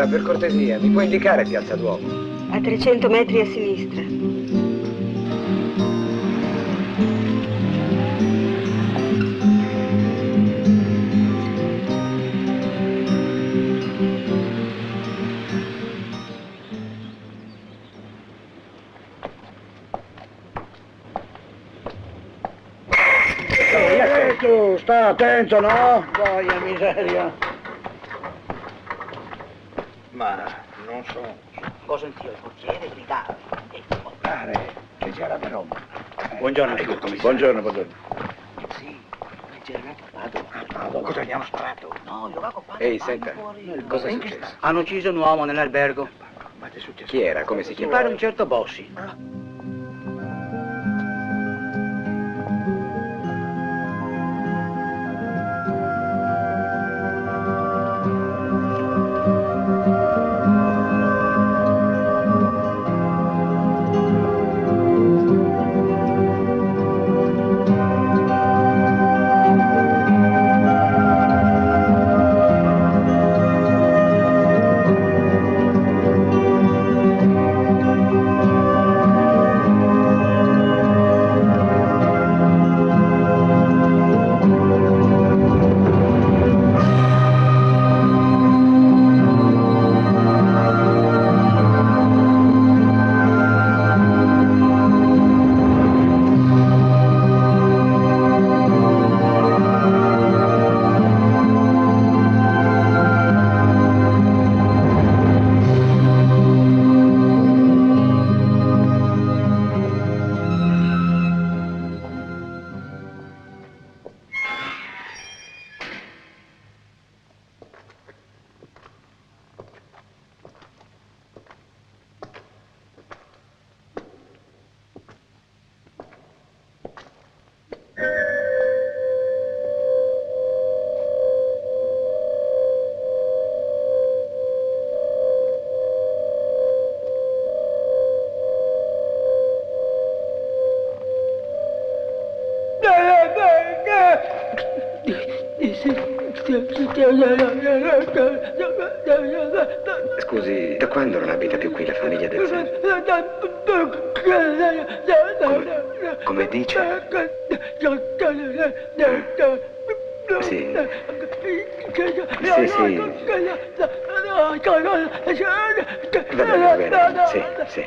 Signora, per cortesia, mi può indicare Piazza Duomo? A 300 metri a sinistra. Tu, sta attento, no? Voglia miseria. Ma non so. Ho sentito il portiere gridare. Pare che c'era per Roma. Buongiorno. Buongiorno, buongiorno. Sì, leggermente armato. Cosa gli hanno sparato? No, io l'ho accompagnato. Ehi, senta, cosa è successo? Hanno ucciso un uomo nell'albergo. Ma è successo? Chi era? Come si Mi chiamava? pare un certo Bossi. Scusi, da quando non abita più qui la famiglia del Sen? Come dice? Sì. Sì, sì. Va bene, sì, sì.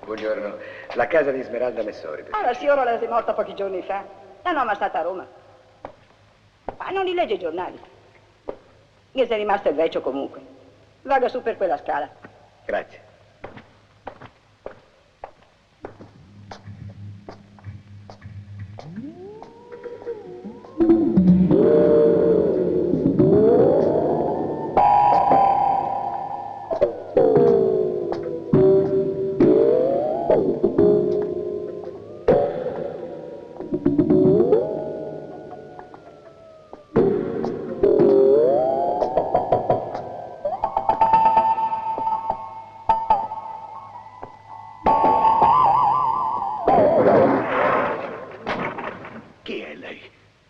Buongiorno, la casa di Smeralda Messoride. Ah, la signora è morta pochi giorni fa. La nonna è stata a Roma. Ma non li legge i giornali. Ne sei rimasto il vecchio comunque. Vaga su per quella scala. Grazie.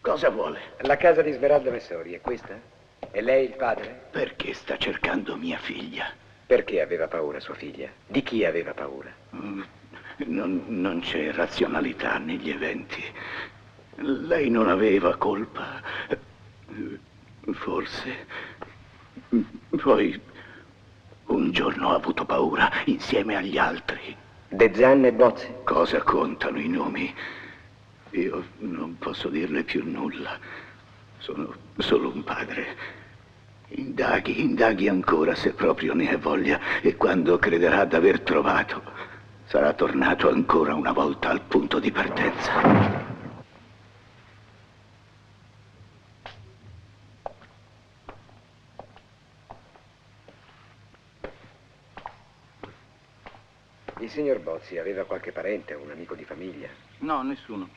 Cosa vuole? La casa di Smeralda Messori, è questa? È lei il padre? Perché sta cercando mia figlia? Perché aveva paura sua figlia? Di chi aveva paura? Non c'è razionalità negli eventi. Lei non aveva colpa. Forse. Poi un giorno ha avuto paura insieme agli altri. De Zan e Bozzi? Cosa contano i nomi? Io non posso dirle più nulla. Sono solo un padre. Indaghi ancora se proprio ne ha voglia e quando crederà d'aver trovato, sarà tornato ancora una volta al punto di partenza. Il signor Bozzi aveva qualche parente o un amico di famiglia? No, nessuno.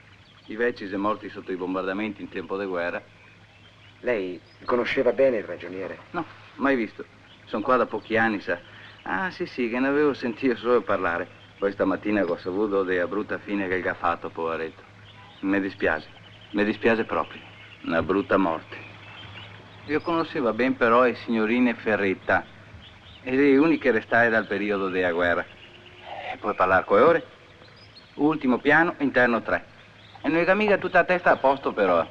I vecchi sono morti sotto i bombardamenti in tempo di guerra. Lei conosceva bene il ragioniere? No, mai visto. Sono qua da pochi anni, sa. Ah, sì, che ne avevo sentito solo parlare. Poi stamattina ho saputo della brutta fine che gli ha fatto, poveretto. Mi dispiace proprio. Una brutta morte. Io conosceva ben però le signorine Ferretta, e le uniche restate dal periodo della guerra. E puoi parlare con ore? Ultimo piano, interno 3. E non è mica tutta a testa a posto però.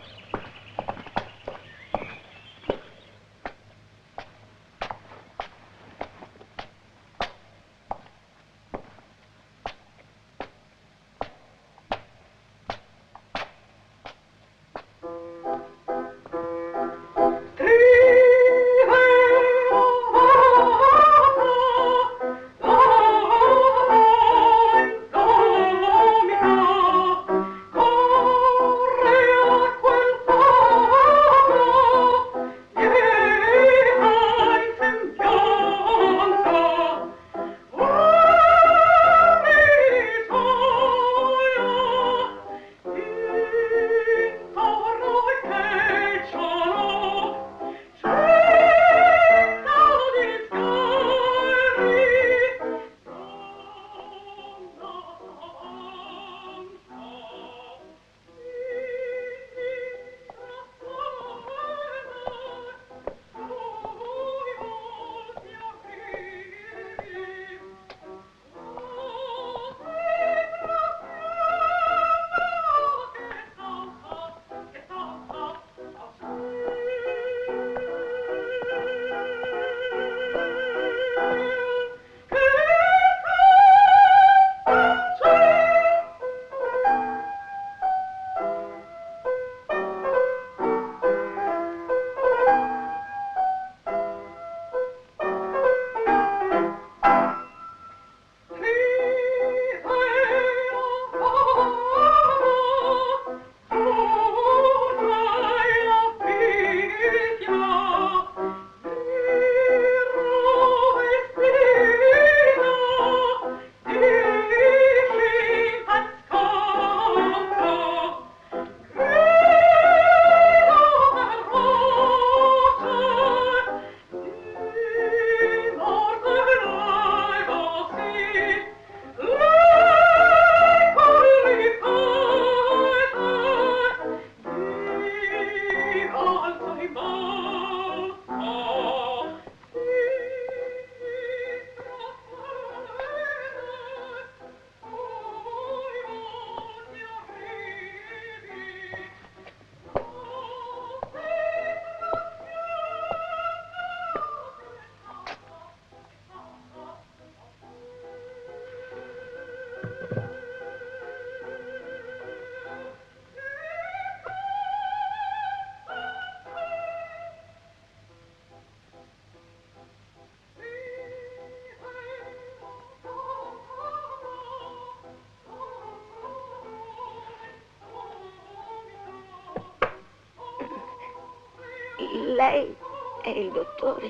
Lei è il dottore?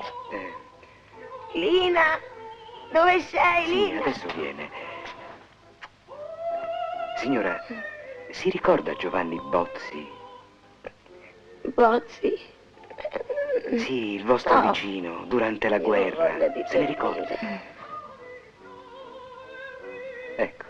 Lina! Dove sei, Sì, Lina? adesso viene. Signora, si ricorda Giovanni Bozzi? Bozzi? Sì, il vostro No. vicino, durante la guerra. Se ne ricorda? Ecco.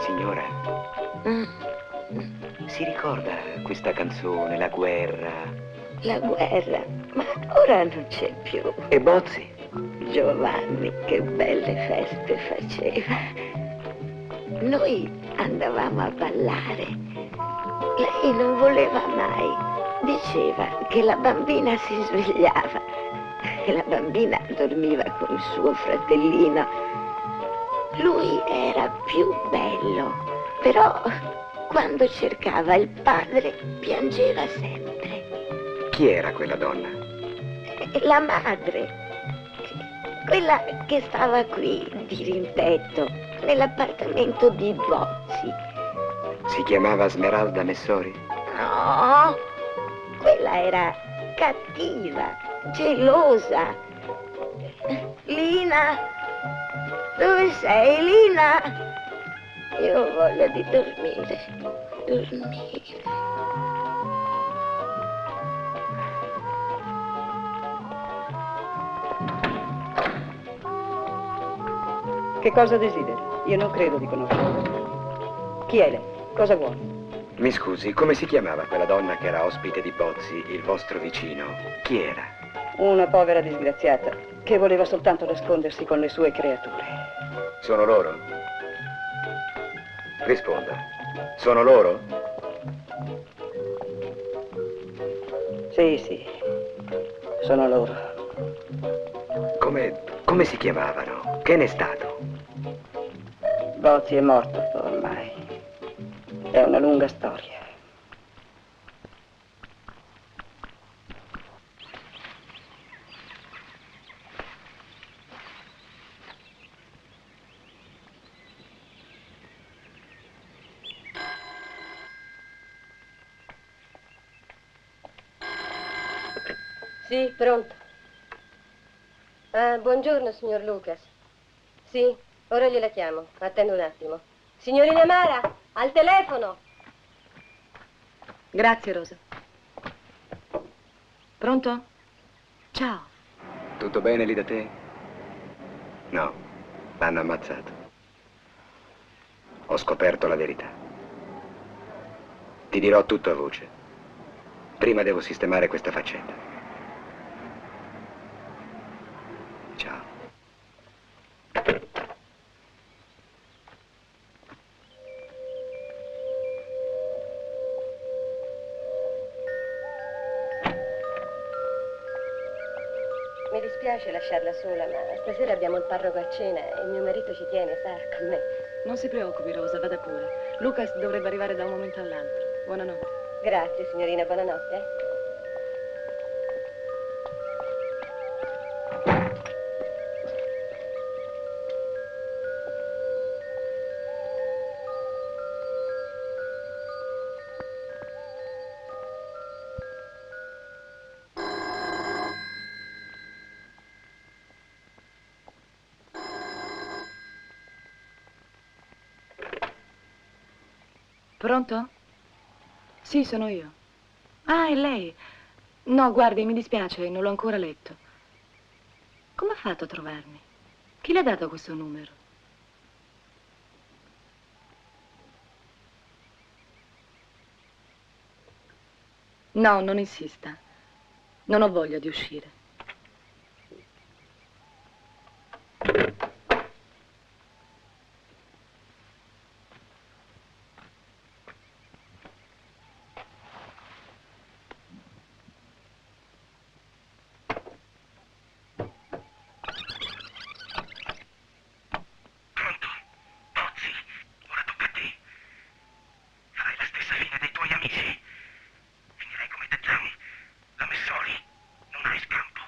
Signora, si ricorda questa canzone, La guerra? La guerra, ma ora non c'è più. E Bozzi? Giovanni, che belle feste faceva. Noi andavamo a ballare. Lei non voleva mai. Diceva che la bambina si svegliava e la bambina dormiva con il suo fratellino. Lui era più bello, però quando cercava il padre piangeva sempre. Chi era quella donna? La madre. Quella che stava qui, di rimpetto, nell'appartamento di Bozzi. Si chiamava Smeralda Messori? No, quella era cattiva, gelosa. Lina, dove sei, Lina? Io ho voglia di dormire, dormire. Che cosa desideri? Io non credo di conoscerla. Chi è lei? Cosa vuole? Mi scusi, come si chiamava quella donna che era ospite di Bozzi, il vostro vicino? Chi era? Una povera disgraziata che voleva soltanto nascondersi con le sue creature. Sono loro? Risponda. Sono loro? Sì, sì. Sono loro. Come si chiamavano? Che ne è stato? Bozzi è morto ormai. È una lunga storia. Sì, pronto. Ah, buongiorno, signor Lucas. Sì, ora gliela chiamo. Attendo un attimo. Signorina Mara, al telefono. Grazie, Rosa. Pronto? Ciao. Tutto bene lì da te? No, l'hanno ammazzato. Ho scoperto la verità. Ti dirò tutto a voce. Prima devo sistemare questa faccenda. Ciao. Mi dispiace lasciarla sola, ma stasera abbiamo il parroco a cena e mio marito ci tiene, sa, con me. Non si preoccupi, Rosa, vada pure. Lucas dovrebbe arrivare da un momento all'altro. Buonanotte. Grazie, signorina, buonanotte. Pronto? Sì, sono io. Ah, è lei? No, guardi, mi dispiace, non l'ho ancora letto. Come ha fatto a trovarmi? Chi le ha dato questo numero? No, non insista. Non ho voglia di uscire. Finirai come De Zan. La Messori. Non hai scampo.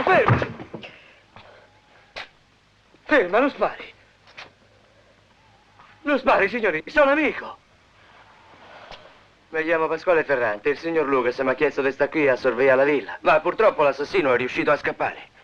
ferma! Ferma, non spari! Non spari, signori, sono amico! Mi chiamo Pasquale Ferrante, il signor Lucas mi ha chiesto di stare qui a sorvegliare la villa, ma purtroppo l'assassino è riuscito a scappare.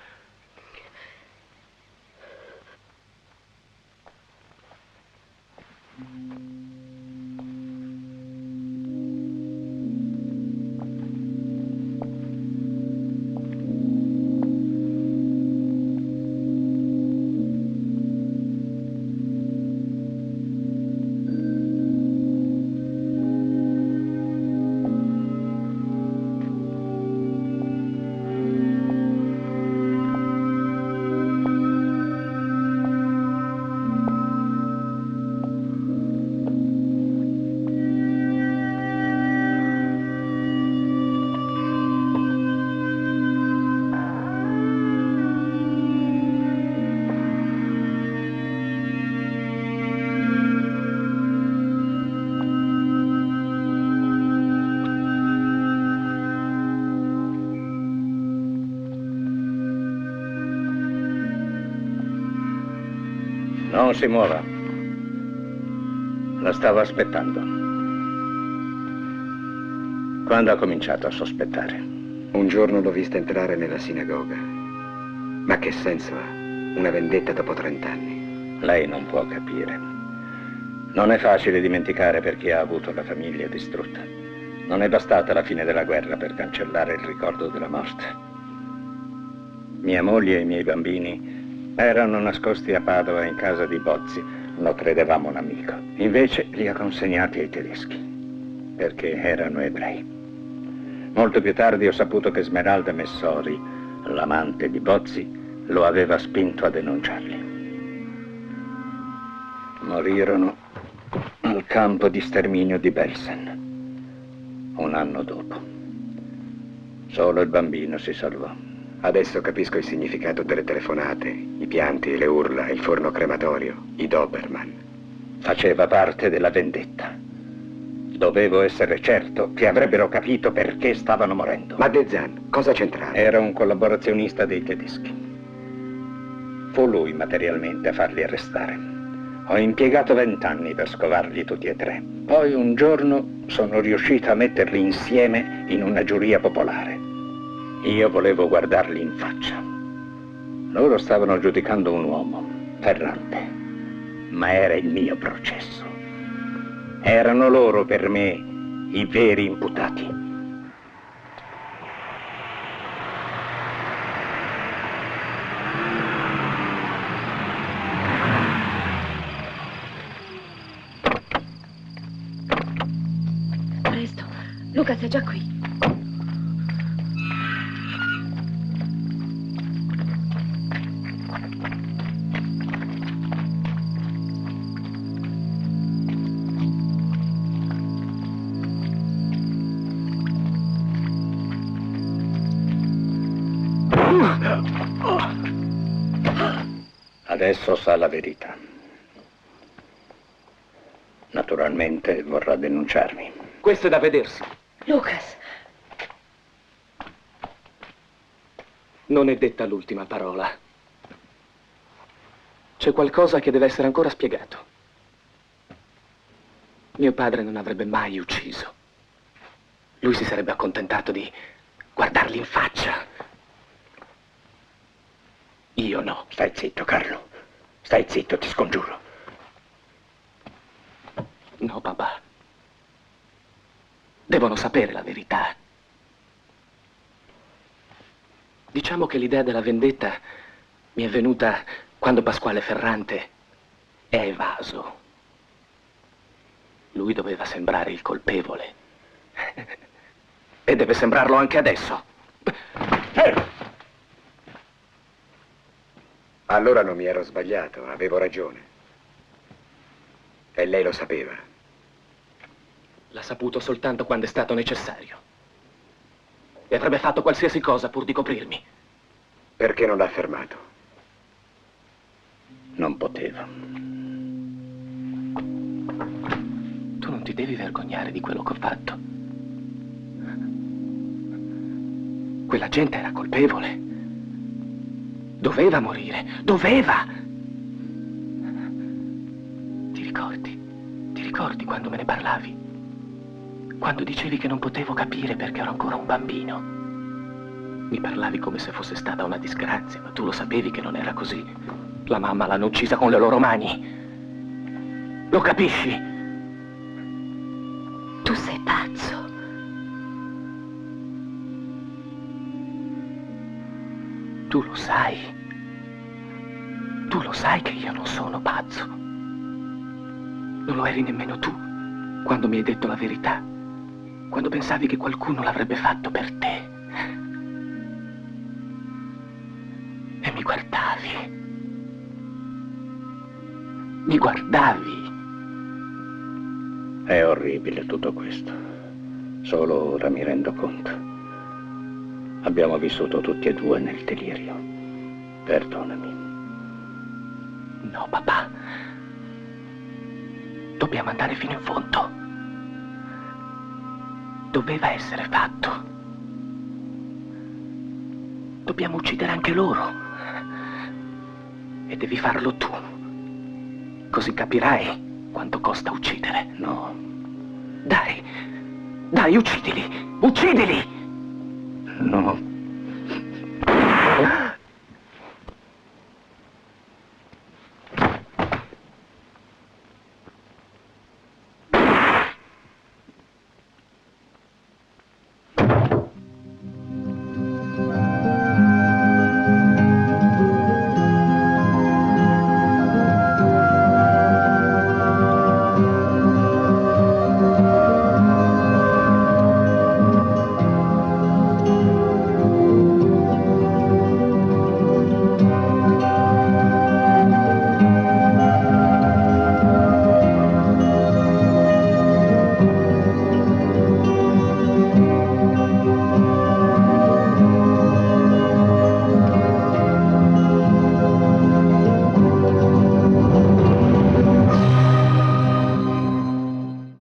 Non si muova. La stavo aspettando. Quando ha cominciato a sospettare? Un giorno l'ho vista entrare nella sinagoga. Ma che senso ha? Una vendetta dopo 30 anni. Lei non può capire. Non è facile dimenticare per chi ha avuto la famiglia distrutta. Non è bastata la fine della guerra per cancellare il ricordo della morte. Mia moglie e i miei bambini erano nascosti a Padova in casa di Bozzi. Lo credevamo un amico. Invece li ha consegnati ai tedeschi, perché erano ebrei. Molto più tardi ho saputo che Smeralda Messori, l'amante di Bozzi, lo aveva spinto a denunciarli. Morirono al campo di sterminio di Belsen, un anno dopo. Solo il bambino si salvò. Adesso capisco il significato delle telefonate, i pianti, le urla, il forno crematorio, i Doberman. Faceva parte della vendetta. Dovevo essere certo che avrebbero capito perché stavano morendo. Ma De Zan, cosa c'entrava? Era un collaborazionista dei tedeschi. Fu lui materialmente a farli arrestare. Ho impiegato 20 anni per scovarli tutti e tre. Poi un giorno sono riuscito a metterli insieme in una giuria popolare. Io volevo guardarli in faccia. Loro stavano giudicando un uomo, Ferrante, ma era il mio processo. Erano loro per me i veri imputati. Presto, Lucas è già qui. Adesso sa la verità. Naturalmente vorrà denunciarmi. Questo è da vedersi. Lucas. Non è detta l'ultima parola. C'è qualcosa che deve essere ancora spiegato. Mio padre non avrebbe mai ucciso. Lui si sarebbe accontentato di guardarli in faccia. Io no. Stai zitto, Carlo. Stai zitto, ti scongiuro. No, papà. Devono sapere la verità. Diciamo che l'idea della vendetta mi è venuta quando Pasquale Ferrante è evaso. Lui doveva sembrare il colpevole. E deve sembrarlo anche adesso. Allora non mi ero sbagliato, avevo ragione. E lei lo sapeva. L'ha saputo soltanto quando è stato necessario. E avrebbe fatto qualsiasi cosa pur di coprirmi. Perché non l'ha fermato? Non potevo. Tu non ti devi vergognare di quello che ho fatto. Quella gente era colpevole. Doveva morire, doveva! Ti ricordi quando me ne parlavi? Quando dicevi che non potevo capire perché ero ancora un bambino? Mi parlavi come se fosse stata una disgrazia, ma tu lo sapevi che non era così. La mamma l'hanno uccisa con le loro mani. Lo capisci? Tu sei pazzo. Tu lo sai. Tu lo sai che io non sono pazzo. Non lo eri nemmeno tu quando mi hai detto la verità. Quando pensavi che qualcuno l'avrebbe fatto per te. E mi guardavi. Mi guardavi. È orribile tutto questo. Solo ora mi rendo conto. Abbiamo vissuto tutti e due nel delirio. Perdonami. No, papà. Dobbiamo andare fino in fondo. Doveva essere fatto. Dobbiamo uccidere anche loro. E devi farlo tu. Così capirai quanto costa uccidere. No. Dai, uccidili! Uccidili! No.